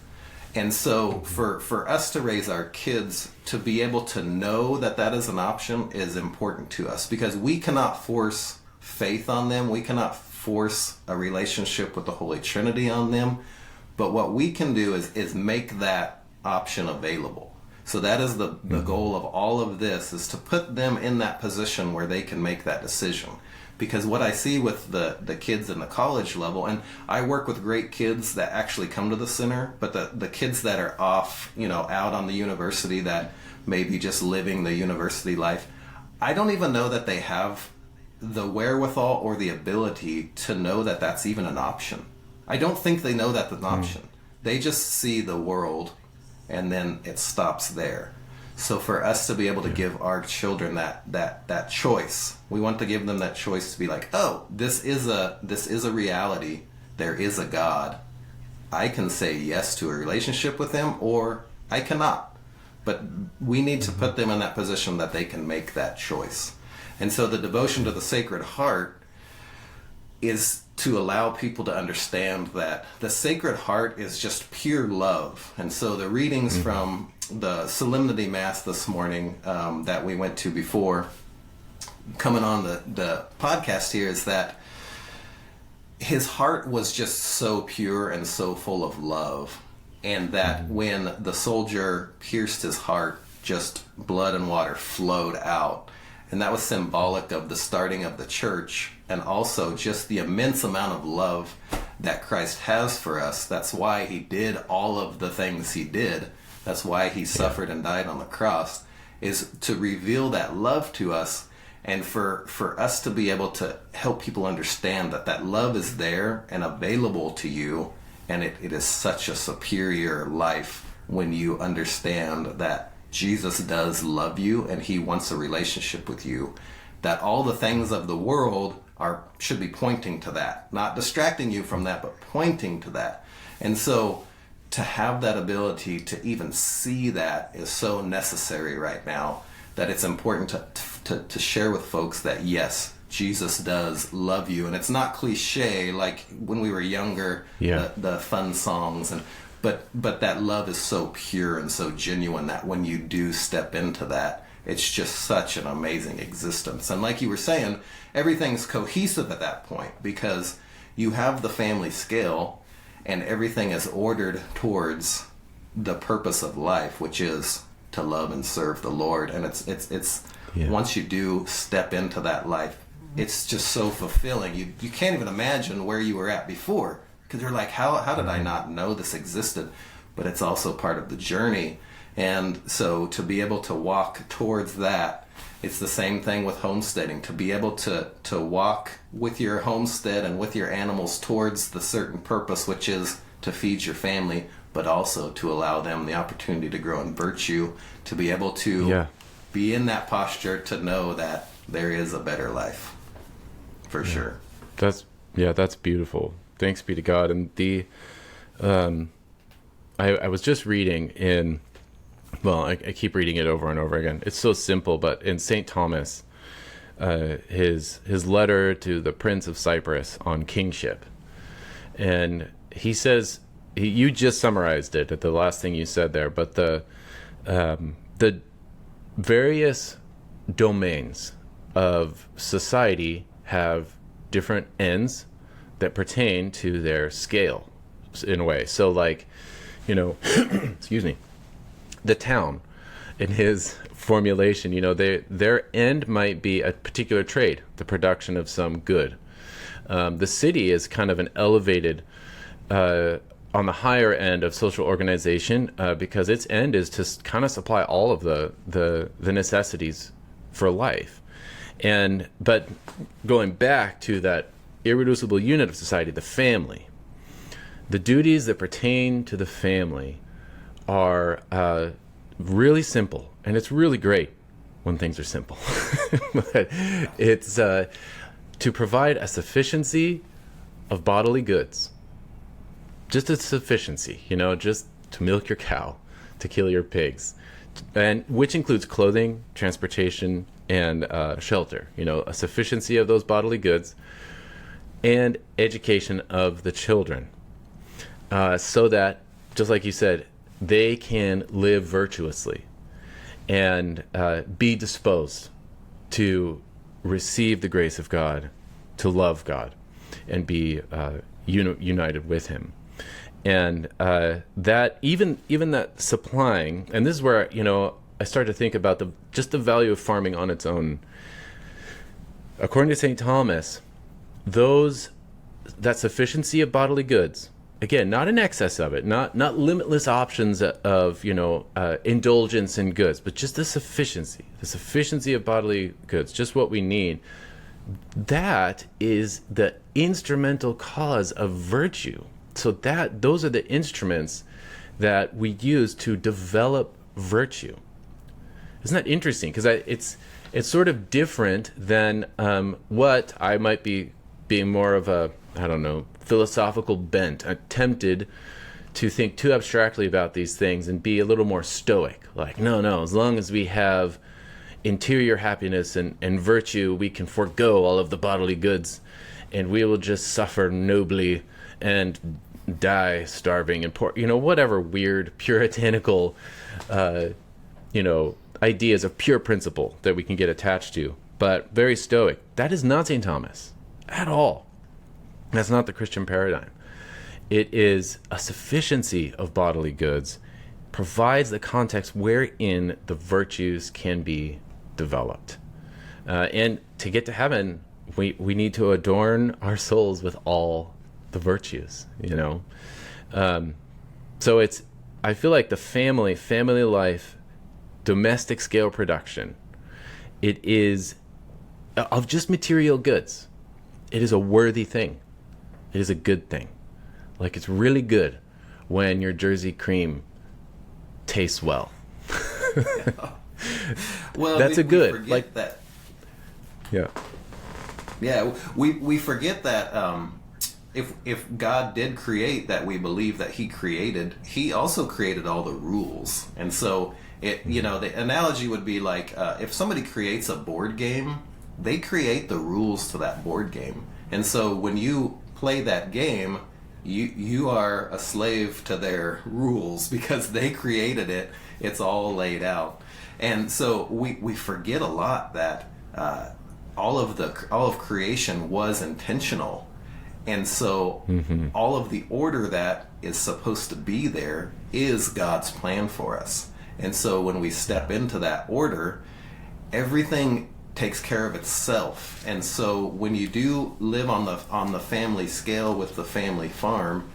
And so for us to raise our kids to be able to know that that is an option is important to us, because we cannot force faith on them. We cannot force a relationship with the Holy Trinity on them. But what we can do is make that option available. So that is the goal of all of this, is to put them in that position where they can make that decision. Because what I see with the kids in the college level, and I work with great kids that actually come to the center, but the kids that are off, out on the university that may be just living the university life, I don't even know that they have the wherewithal or the ability to know that that's even an option. I don't think they know that's an option. They just see the world and then it stops there. So for us to be able to give our children that choice, we want to give them that choice to be like, oh, this is a reality. There is a God. I can say yes to a relationship with him, or I cannot. But we need to put them in that position that they can make that choice. And so the devotion to the Sacred Heart is to allow people to understand that the Sacred Heart is just pure love. And so the readings from the Solemnity Mass this morning that we went to before coming on the podcast here is that his heart was just so pure and so full of love and that when the soldier pierced his heart, just blood and water flowed out. And that was symbolic of the starting of the church, and also just the immense amount of love that Christ has for us. That's why he did all of the things he did. That's why he suffered and died on the cross, is to reveal that love to us, and for us to be able to help people understand that that love is there and available to you. And it is such a superior life when you understand that Jesus does love you and he wants a relationship with you, that all the things of the world should be pointing to that, not distracting you from that, but pointing to that. And so to have that ability to even see that is so necessary right now, that it's important to share with folks that yes, Jesus does love you. And it's not cliche like when we were younger, the fun songs, but that love is so pure and so genuine that when you do step into that, it's just such an amazing existence. And like you were saying, everything's cohesive at that point, because you have the family scale and everything is ordered towards the purpose of life, which is to love and serve the Lord. And it's once you do step into that life, it's just so fulfilling. You can't even imagine where you were at before, because you're like, how did I not know this existed? But it's also part of the journey. And so to be able to walk towards that, it's the same thing with homesteading. To be able to walk with your homestead and with your animals towards the certain purpose, which is to feed your family, but also to allow them the opportunity to grow in virtue, to be able to be in that posture to know that there is a better life, for sure. That's beautiful. Thanks be to God. And I was just reading in, well, I keep reading it over and over again. It's so simple, but in St. Thomas, his letter to the Prince of Cyprus on kingship, and he says, you just summarized it at the last thing you said there, but the various domains of society have different ends that pertain to their scale in a way. So like, excuse me, the town in his formulation, their end might be a particular trade, the production of some good. The city is kind of an elevated, on the higher end of social organization, because its end is to kind of supply all of the necessities for life. But going back to that irreducible unit of society, the family, the duties that pertain to the family are really simple, and it's really great when things are simple. But it's to provide a sufficiency of bodily goods, just a sufficiency, just to milk your cow, to kill your pigs, and which includes clothing, transportation, and shelter. A sufficiency of those bodily goods, and education of the children, so that, just like you said, they can live virtuously and be disposed to receive the grace of God, to love God, and be united with Him. And that even that supplying, and this is where I start to think about just the value of farming on its own. According to St. Thomas, that sufficiency of bodily goods, again, not in excess of it, not limitless options of indulgence in goods, but just the sufficiency of bodily goods, just what we need. That is the instrumental cause of virtue. So those are the instruments that we use to develop virtue. Isn't that interesting? Because it's sort of different than what I might be being more of a, philosophical bent, tempted to think too abstractly about these things and be a little more stoic. Like, no, as long as we have interior happiness and virtue, we can forego all of the bodily goods, and we will just suffer nobly and die starving and poor, whatever weird puritanical, ideas of pure principle that we can get attached to, but very stoic. That is not St. Thomas at all. That's not the Christian paradigm. It is a sufficiency of bodily goods, provides the context wherein the virtues can be developed. And to get to heaven, we need to adorn our souls with all the virtues, you know. So I feel like the family life, domestic scale production, it is of just material goods. It is a worthy thing. It is a good thing. Like, it's really good when your Jersey cream tastes well. Well, that's we a good, forget like that. Yeah. Yeah, we forget that if God did create that, we believe that He created, He also created all the rules. And so the analogy would be like if somebody creates a board game, they create the rules to that board game. And so when you play that game, you are a slave to their rules because they created it. It's all laid out. And so we forget a lot that all of creation was intentional. And so all of the order that is supposed to be there is God's plan for us. And so when we step into that order, everything takes care of itself. And so when you do live on the family scale with the family farm,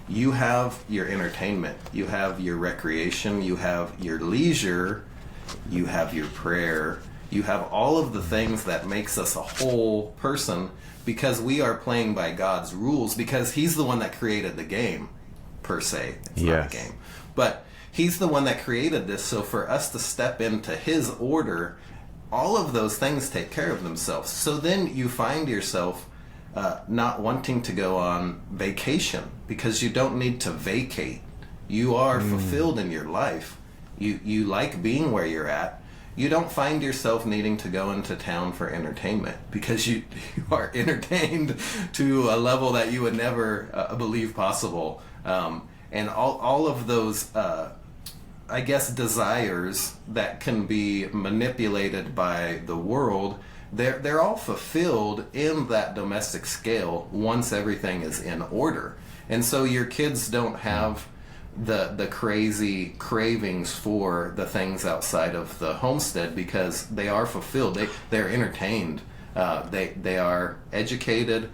you have your entertainment, you have your recreation, you have your leisure, you have your prayer, you have all of the things that makes us a whole person, because we are playing by God's rules, because He's the one that created the game, per se. It's not a game. But He's the one that created this, so for us to step into His order, all of those things take care of themselves. So then you find yourself not wanting to go on vacation, because you don't need to vacate. You are fulfilled in your life. You like being where you're at. You don't find yourself needing to go into town for entertainment, because you are entertained to a level that you would never believe possible. And all of those desires that can be manipulated by the world, they're all fulfilled in that domestic scale once everything is in order. And so your kids don't have the crazy cravings for the things outside of the homestead, because they are fulfilled. They're entertained. They are educated.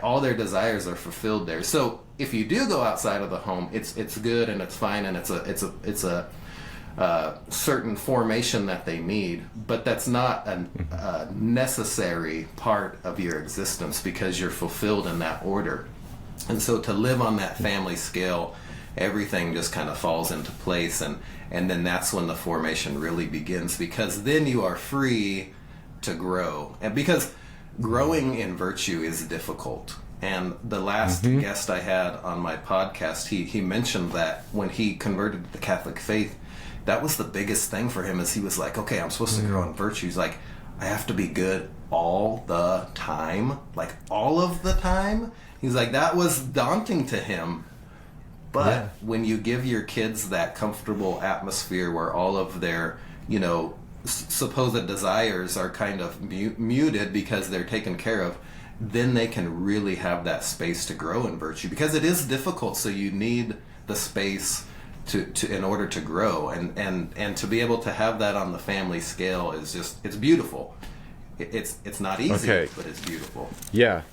All their desires are fulfilled there. So if you do go outside of the home, it's good and it's fine, and it's a certain formation that they need, but that's not a necessary part of your existence, because you're fulfilled in that order. And so to live on that family scale, everything just kind of falls into place, and then that's when the formation really begins, because then you are free to grow. And because growing in virtue is difficult. And the last guest I had on my podcast, he mentioned that when he converted to the Catholic faith, that was the biggest thing for him, is he was like, okay, I'm supposed to grow in virtue. He's like, I have to be good all the time, like all of the time. He's like, that was daunting to him. But when you give your kids that comfortable atmosphere where all of their, supposed desires are kind of muted because they're taken care of, then they can really have that space to grow in virtue, because it is difficult. So you need the space to in order to grow, and to be able to have that on the family scale is just, it's beautiful. It's not easy, but it's beautiful. Yeah,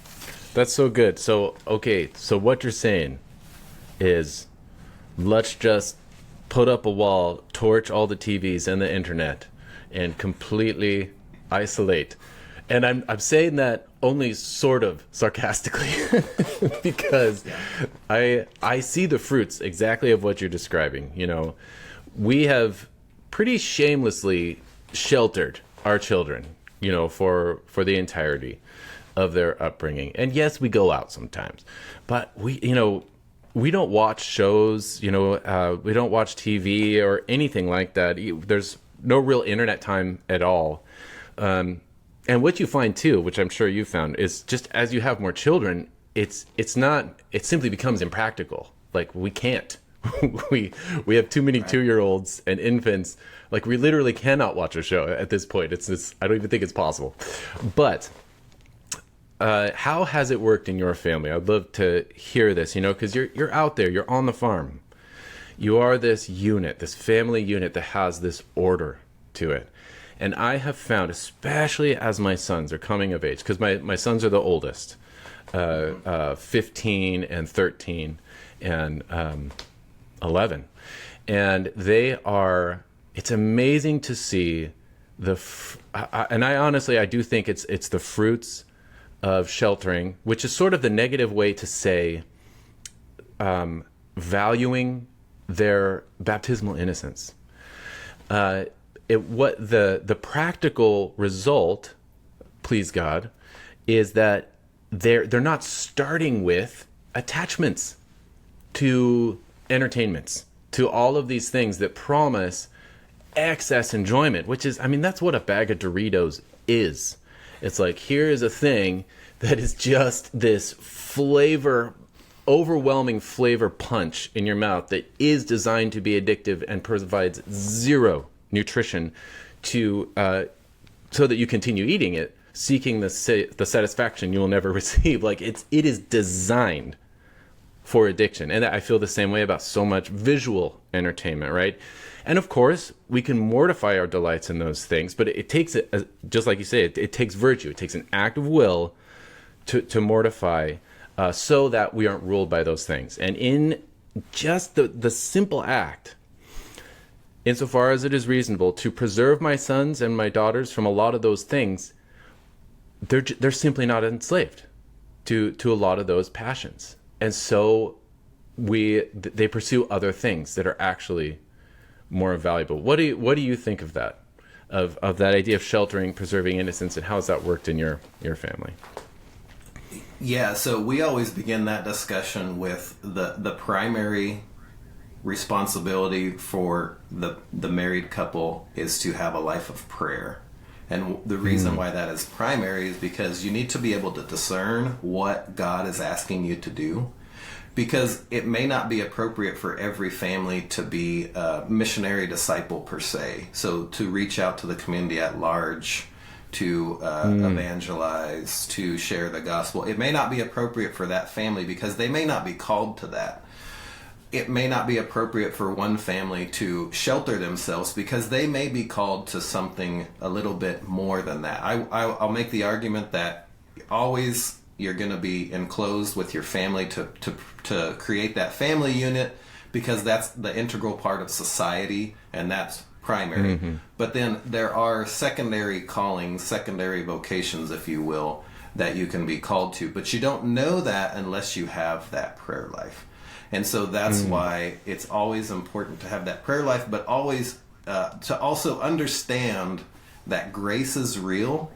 that's so good. So what you're saying is, let's just put up a wall, torch all the TVs and the internet, and completely isolate. And I'm saying that only sort of sarcastically, because I see the fruits exactly of what you're describing. We have pretty shamelessly sheltered our children, for the entirety of their upbringing. And yes, we go out sometimes, but we don't watch shows, we don't watch TV or anything like that. There's no real internet time at all. And what you find too, which I'm sure you found, is just as you have more children, it simply becomes impractical. Like, we can't. we have too many 2-year-olds and infants. Like, we literally cannot watch a show at this point. I don't even think it's possible. But how has it worked in your family? I'd love to hear this, because you're out there, you're on the farm. You are this unit, this family unit that has this order to it. And I have found, especially as my sons are coming of age, because my sons are the oldest, 15 and 13 and 11. And it's amazing to see and I do think it's the fruits of sheltering, which is sort of the negative way to say valuing their baptismal innocence. What the practical result, please God, is that they're not starting with attachments to entertainments, to all of these things that promise excess enjoyment, which is, that's what a bag of Doritos is. It's like, here is a thing that is just this overwhelming flavor punch in your mouth that is designed to be addictive and provides zero nutrition so that you continue eating it, seeking the satisfaction you will never receive. Like it is designed for addiction. And I feel the same way about so much visual entertainment, right? And of course, we can mortify our delights in those things, but it takes, just like you say, it takes virtue. It takes an act of will to mortify so that we aren't ruled by those things. And in just the simple act, insofar as it is reasonable, to preserve my sons and my daughters from a lot of those things, they're simply not enslaved to a lot of those passions. And so they pursue other things that are actually more valuable. What do you think of that? Of that idea of sheltering, preserving innocence, and how has that worked in your family? Yeah, so we always begin that discussion with the primary responsibility for the married couple is to have a life of prayer. And the reason why that is primary is because you need to be able to discern what God is asking you to do. Because it may not be appropriate for every family to be a missionary disciple per se. So to reach out to the community at large, to evangelize, to share the gospel, it may not be appropriate for that family because they may not be called to that. It may not be appropriate for one family to shelter themselves because they may be called to something a little bit more than that. I'll make the argument that always you're going to be enclosed with your family to create that family unit because that's the integral part of society and that's primary. Mm-hmm. But then there are secondary callings, secondary vocations, if you will, that you can be called to. But you don't know that unless you have that prayer life. And so that's why it's always important to have that prayer life, but always to also understand that grace is real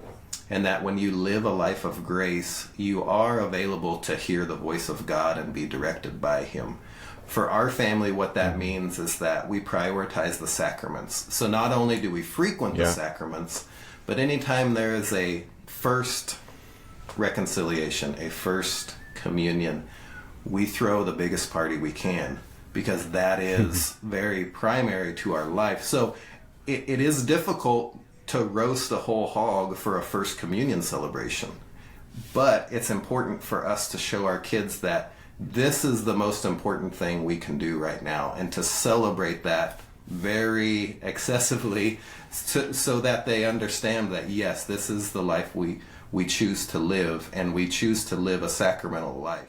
and that when you live a life of grace, you are available to hear the voice of God and be directed by Him. For our family, what that means is that we prioritize the sacraments. So not only do we frequent the sacraments, but anytime there is a first reconciliation, a first communion, we throw the biggest party we can because that is very primary to our life. So it is difficult to roast a whole hog for a first communion celebration, but it's important for us to show our kids that this is the most important thing we can do right now and to celebrate that very excessively so that they understand that yes, this is the life we choose to live, and we choose to live a sacramental life.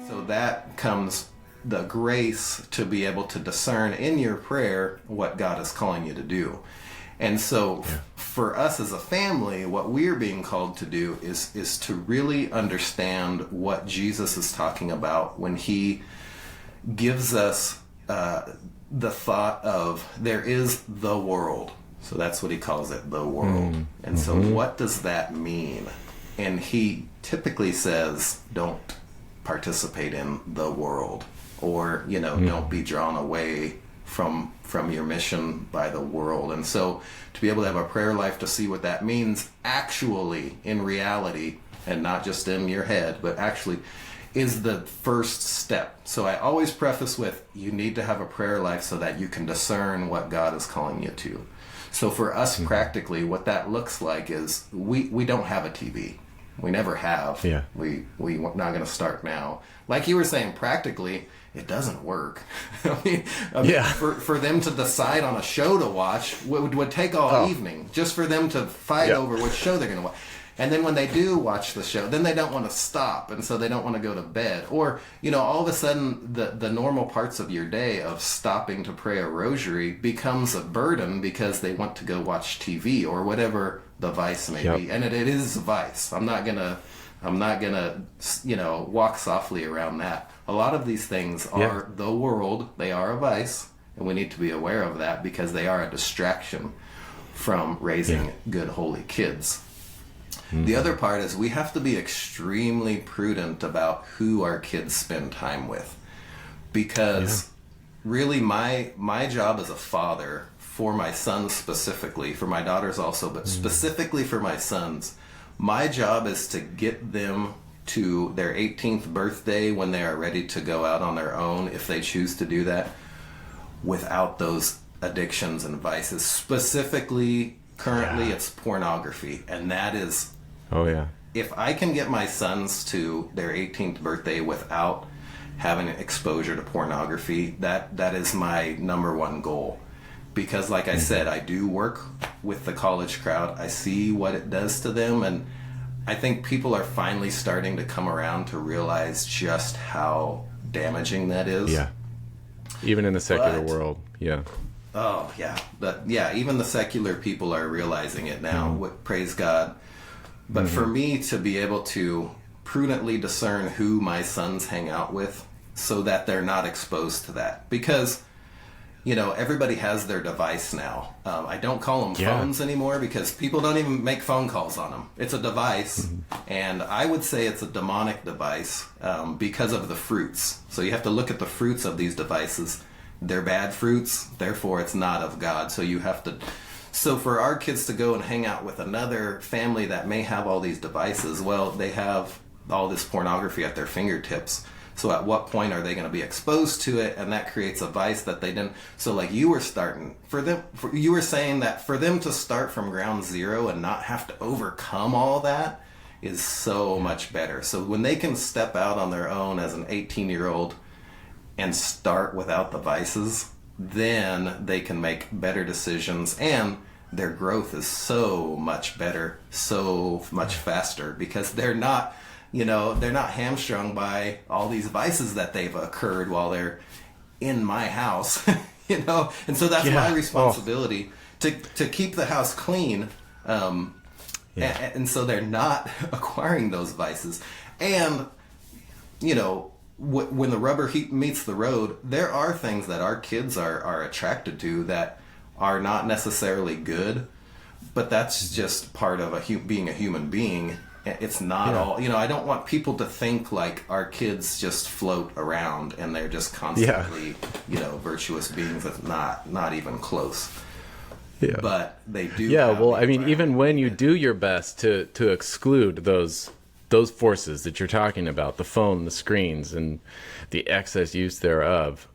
So that comes the grace to be able to discern in your prayer what God is calling you to do. And so for us as a family, what we're being called to do is to really understand what Jesus is talking about when He gives us the thought of there is the world. So that's what He calls it, the world. And so what does that mean? And He typically says, don't participate in the world, or don't be drawn away from your mission by the world. And so to be able to have a prayer life, to see what that means actually in reality, and not just in your head, but actually, is the first step. So I always preface with, you need to have a prayer life so that you can discern what God is calling you to. So for us, practically, what that looks like is we don't have a TV. We never have. Yeah. We're not going to start now. Like you were saying, practically, it doesn't work. I mean, Yeah. for them to decide on a show to watch would take all evening, just for them to fight over which show they're going to watch. And then when they do watch the show, then they don't want to stop, and so they don't want to go to bed. Or, all of a sudden, the normal parts of your day of stopping to pray a rosary becomes a burden because they want to go watch TV or whatever the vice may be. And it is a vice. I'm not gonna walk softly around that. A lot of these things are the world. They are a vice, and we need to be aware of that because they are a distraction from raising good, holy kids. The other part is we have to be extremely prudent about who our kids spend time with, because really my job as a father, for my sons specifically, for my daughters also, but specifically for my sons, my job is to get them to their 18th birthday when they are ready to go out on their own, if they choose to do that, without those addictions and vices. Specifically, currently it's pornography, and that is... If I can get my sons to their 18th birthday without having exposure to pornography, that is my number one goal. Because like I said, I do work with the college crowd. I see what it does to them, and I think people are finally starting to come around to realize just how damaging that is. Yeah. Even in the secular world. Yeah. Oh, yeah. Even the secular people are realizing it now. Praise God. But for me to be able to prudently discern who my sons hang out with so that they're not exposed to that. Because, everybody has their device now. I don't call them phones anymore because people don't even make phone calls on them. It's a device, and I would say it's a demonic device because of the fruits. So you have to look at the fruits of these devices. They're bad fruits, therefore it's not of God. So you have to... So for our kids to go and hang out with another family that may have all these devices, well, they have all this pornography at their fingertips. So at what point are they going to be exposed to it? And that creates a vice that they didn't. So like you were you were saying that for them to start from ground zero and not have to overcome all that is so much better. So when they can step out on their own as an 18-year-old and start without the vices, then they can make better decisions, and their growth is so much better, so much faster, because they're not hamstrung by all these vices that they've occurred while they're in my house, and so that's my responsibility to keep the house clean, and so they're not acquiring those vices. And when the rubber meets the road, there are things that our kids are attracted to that are not necessarily good, but that's just part of being a human being. It's not all, I don't want people to think like our kids just float around and they're just constantly, virtuous beings. That's not even close. Yeah. But they do. Yeah. Well, I mean, even when you do your best to exclude those forces that you're talking about, the phone, the screens, and the excess use thereof,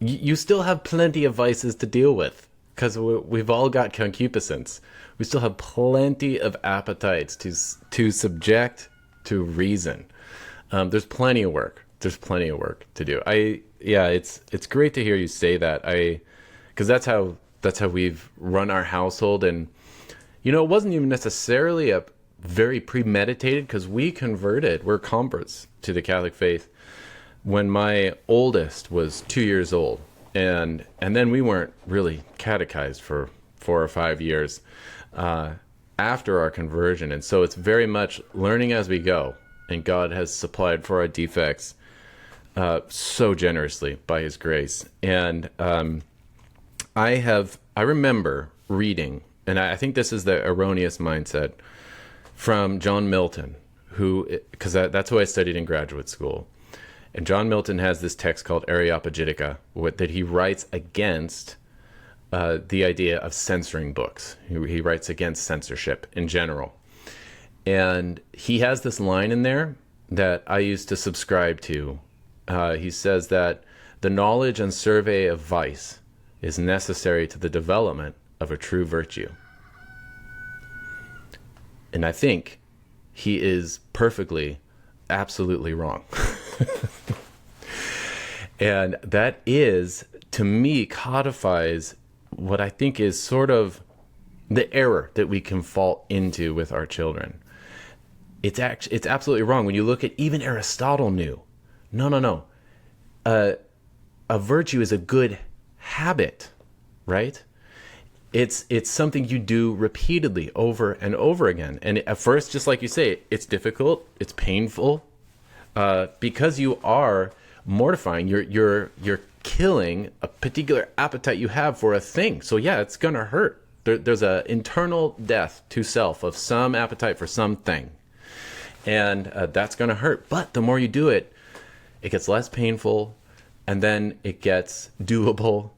you still have plenty of vices to deal with, because we've all got concupiscence. We still have plenty of appetites to subject to reason. There's plenty of work. There's plenty of work to do. It's great to hear you say that. Because that's how we've run our household, and it wasn't even necessarily a very premeditated, because we're converts to the Catholic faith when my oldest was 2 years old, and then we weren't really catechized for 4 or 5 years after our conversion. And so it's very much learning as we go, and God has supplied for our defects so generously by his grace. And I remember reading, and I think this is the erroneous mindset, from John Milton, because that's who I studied in graduate school. And John Milton has this text called Areopagitica that he writes against the idea of censoring books. He writes against censorship in general. And he has this line in there that I used to subscribe to. He says that the knowledge and survey of vice is necessary to the development of a true virtue. And I think he is perfectly, absolutely wrong. And that is, to me, codifies what I think is sort of the error that we can fall into with our children. It's absolutely wrong. When you look at, even Aristotle knew, no. A virtue is a good habit, right? It's something you do repeatedly over and over again. And at first, just like you say, it's difficult, it's painful, because you are mortifying. You're killing a particular appetite you have for a thing. So yeah, it's gonna hurt. There's an internal death to self of some appetite for something, and that's gonna hurt. But the more you do it, it gets less painful, and then it gets doable,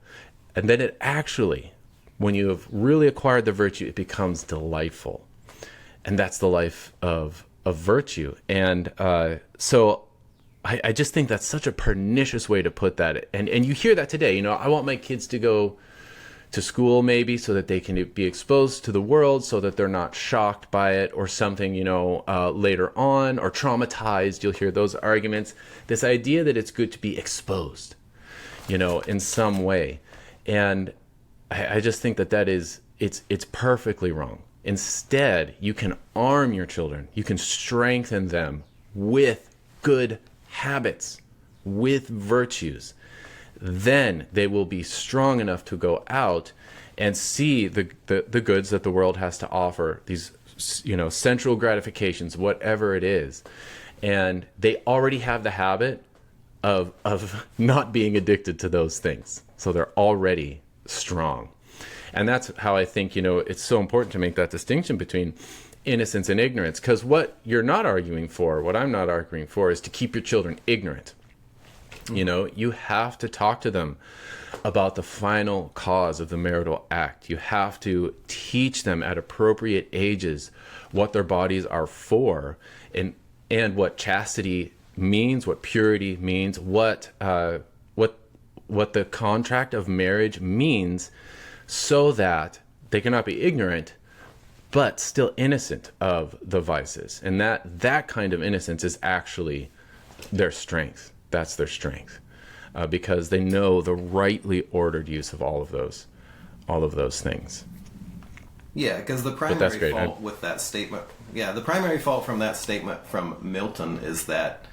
and then it actually, when you have really acquired the virtue, it becomes delightful. And that's the life of virtue. And so I just think that's such a pernicious way to put that. And you hear that today. I want my kids to go to school maybe so that they can be exposed to the world, so that they're not shocked by it or something, later on, or traumatized. You'll hear those arguments. This idea that it's good to be exposed, in some way. And I just think that it's perfectly wrong. Instead, you can arm your children. You can strengthen them with good habits, with virtues. Then they will be strong enough to go out and see the goods that the world has to offer, these, sensual gratifications, whatever it is. And they already have the habit of not being addicted to those things. So they're already strong. And that's how I think, it's so important to make that distinction between innocence and ignorance. Because what you're not arguing for, what I'm not arguing for, is to keep your children ignorant. You have to talk to them about the final cause of the marital act. You have to teach them at appropriate ages what their bodies are for, and what chastity means, what purity means, what the contract of marriage means, so that they cannot be ignorant, but still innocent of the vices. And that kind of innocence is actually their strength. That's their strength, because they know the rightly ordered use of all of those things. Yeah, because the primary fault with that statement, the primary fault from that statement from Milton is that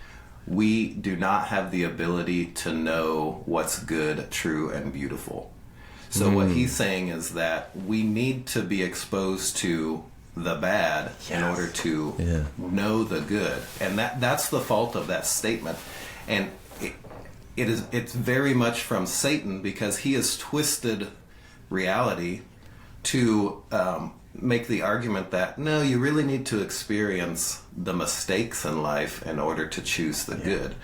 we do not have the ability to know what's good, true, and beautiful. So what he's saying is that we need to be exposed to the bad in order to know the good. And that's the fault of that statement. And it's very much from Satan, because he has twisted reality to make the argument that, no, you really need to experience the mistakes in life in order to choose the good.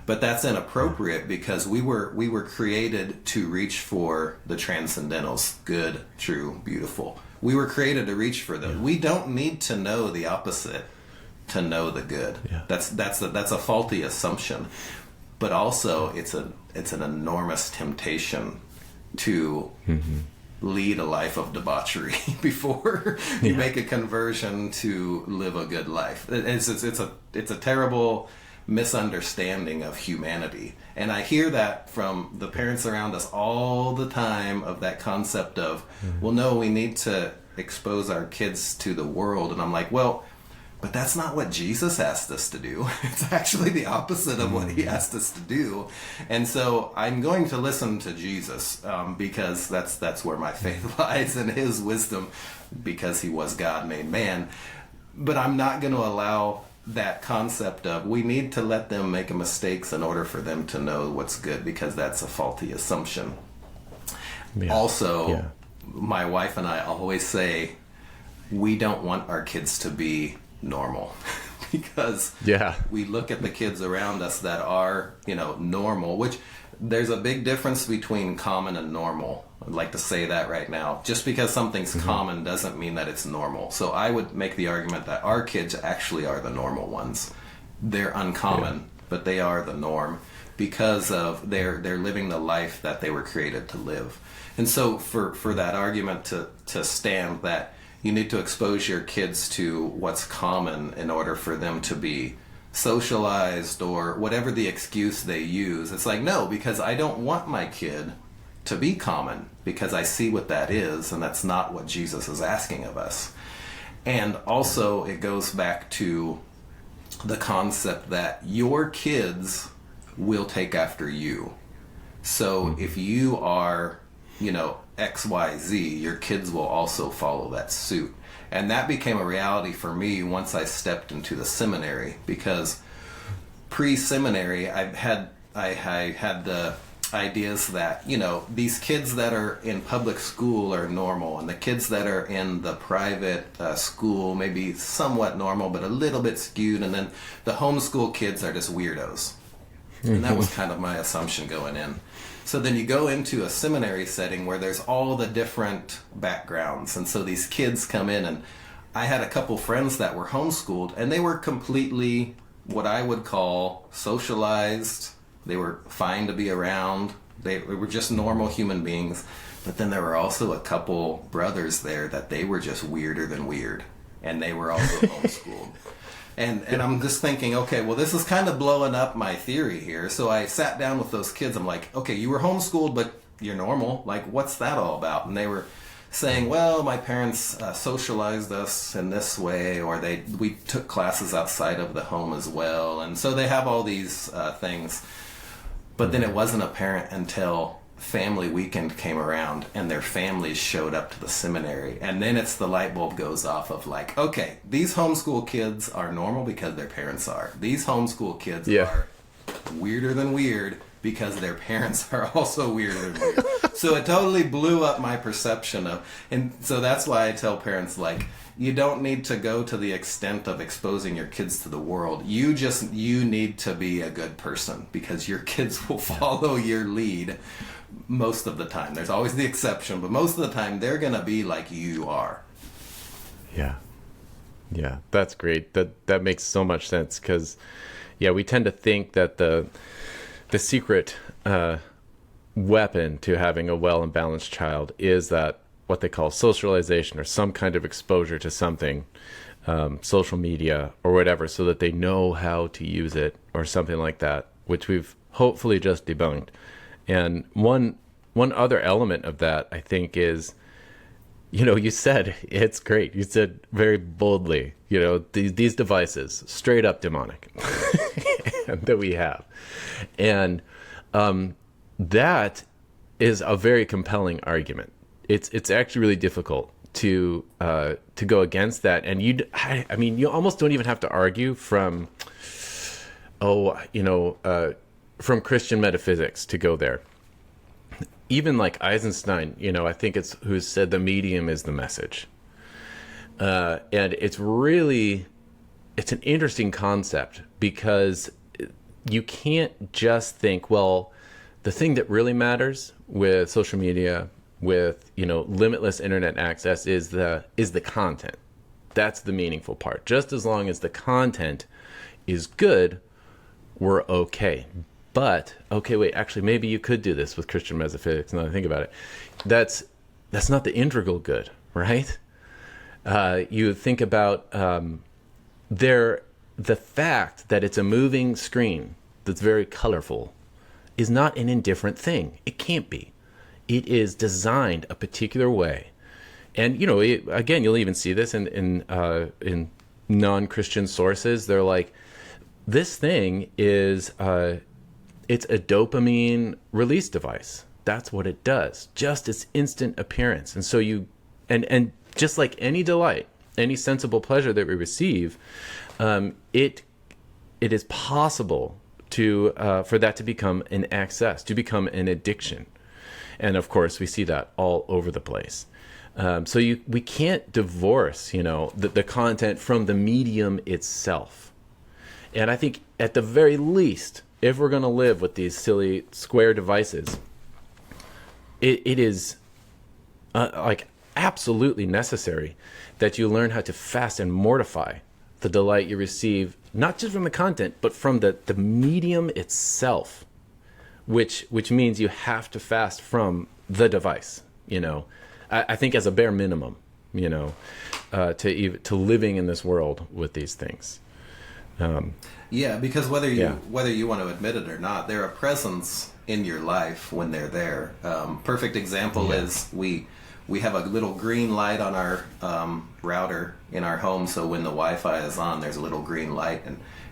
But that's inappropriate, because we were created to reach for the transcendentals, good, true, beautiful. We were created to reach for them. We don't need to know the opposite to know the good. That's a faulty assumption. But also, it's an enormous temptation to lead a life of debauchery before you make a conversion to live a good life. It's a terrible misunderstanding of humanity. And I hear that from the parents around us all the time, of that concept of, well, no, we need to expose our kids to the world. And I'm like, well, but that's not what Jesus asked us to do. It's actually the opposite of what he asked us to do. And so I'm going to listen to Jesus, because that's where my faith lies, in his wisdom, because he was God made man. But I'm not going to allow that concept of we need to let them make mistakes in order for them to know what's good, because that's a faulty assumption. Also, my wife and I always say we don't want our kids to be normal, because Yeah. we look at the kids around us that are, normal, which there's a big difference between common and normal. I'd like to say that right now. Just because something's common doesn't mean that it's normal. So I would make the argument that our kids actually are the normal ones. They're uncommon, but they are the norm because of they're living the life that they were created to live. And so for that argument to stand that you need to expose your kids to what's common in order for them to be socialized or whatever the excuse they use. It's like, no, because I don't want my kid to be common because I see what that is, and that's not what Jesus is asking of us. And also it goes back to the concept that your kids will take after you. So if you are, XYZ, your kids will also follow that suit. And that became a reality for me once I stepped into the seminary, because pre-seminary I had the ideas that, these kids that are in public school are normal, and the kids that are in the private school maybe somewhat normal but a little bit skewed, and then the homeschool kids are just weirdos. And that was kind of my assumption going in. So then you go into a seminary setting where there's all the different backgrounds. And so these kids come in, and I had a couple friends that were homeschooled, and they were completely what I would call socialized. They were fine to be around. They were just normal human beings. But then there were also a couple brothers there that they were just weirder than weird. And they were also homeschooled. And I'm just thinking, okay, well, this is kind of blowing up my theory here. So I sat down with those kids. I'm like, okay, you were homeschooled, but you're normal. Like, what's that all about? And they were saying, well, my parents socialized us in this way, or we took classes outside of the home as well. And so they have all these things. But then it wasn't apparent until family weekend came around and their families showed up to the seminary, and then it's the light bulb goes off of like, okay, these homeschool kids are normal because their parents are. These homeschool kids are weirder than weird because their parents are also weirder than weird. So it totally blew up my perception of, and so that's why I tell parents, like, you don't need to go to the extent of exposing your kids to the world. You need to be a good person, because your kids will follow your lead most of the time. There's always the exception, but most of the time they're going to be like you are. Yeah. Yeah, that's great. That makes so much sense, because, we tend to think that the secret weapon to having a well and balanced child is that what they call socialization, or some kind of exposure to something, social media or whatever, so that they know how to use it or something like that, which we've hopefully just debunked. And one other element of that, I think, is, you said, it's great. You said very boldly, these devices, straight up demonic, that we have. And that is a very compelling argument. It's actually really difficult to go against that. And you almost don't even have to argue from Christian metaphysics to go there. Even like Eisenstein, I think it's who said the medium is the message. And it's an interesting concept, because you can't just think, well, the thing that really matters with social media, with, limitless internet access is the content. That's the meaningful part. Just as long as the content is good, we're okay. But, okay, wait, actually, maybe you could do this with Christian metaphysics, now that I think about it. That's not the integral good, right? You think about the fact that it's a moving screen that's very colorful is not an indifferent thing. It can't be. It is designed a particular way. And, again, you'll even see this in non-Christian sources. They're like, this thing is... it's a dopamine release device. That's what it does. Just its instant appearance. And so and just like any delight, any sensible pleasure that we receive, it is possible for that to become an access, to become an addiction. And of course, we see that all over the place. So we can't divorce, the content from the medium itself. And I think at the very least, if we're going to live with these silly square devices, it is like absolutely necessary that you learn how to fast and mortify the delight you receive, not just from the content, but from the medium itself, which means you have to fast from the device, I think as a bare minimum, to living in this world with these things. Yeah, because whether you want to admit it or not, they're a presence in your life when they're there. Perfect example is we have a little green light on our router in our home, so when the Wi-Fi is on, there's a little green light,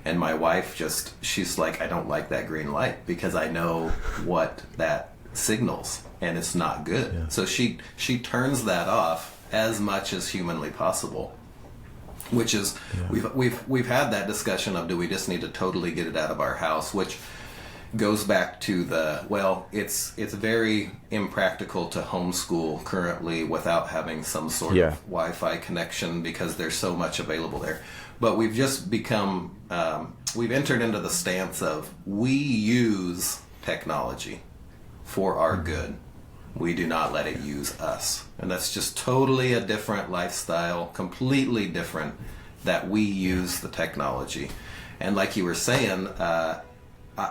and my wife she's like, I don't like that green light because I know what that signals, and it's not good. Yeah. So she turns that off as much as humanly possible. Which is, we've had that discussion of, do we just need to totally get it out of our house, which goes back to it's very impractical to homeschool currently without having some sort of Wi-Fi connection because there's so much available there. But we've just become, we've entered into the stance of, we use technology for our good. We do not let it use us. And that's just totally a different lifestyle, completely different, that we use the technology. And like you were saying,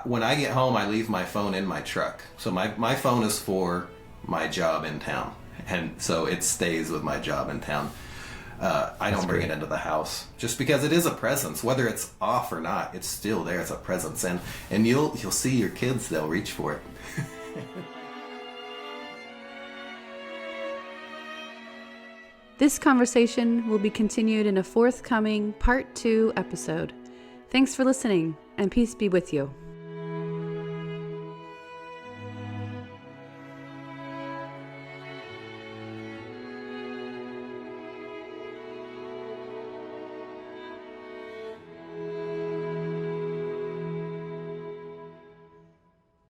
when I get home, I leave my phone in my truck. So my phone is for my job in town. And so it stays with my job in town. I don't bring it into the house just because it is a presence. Whether it's off or not, it's still there. It's a presence. And you'll see your kids, they'll reach for it. This conversation will be continued in a forthcoming Part 2 episode. Thanks for listening, and peace be with you.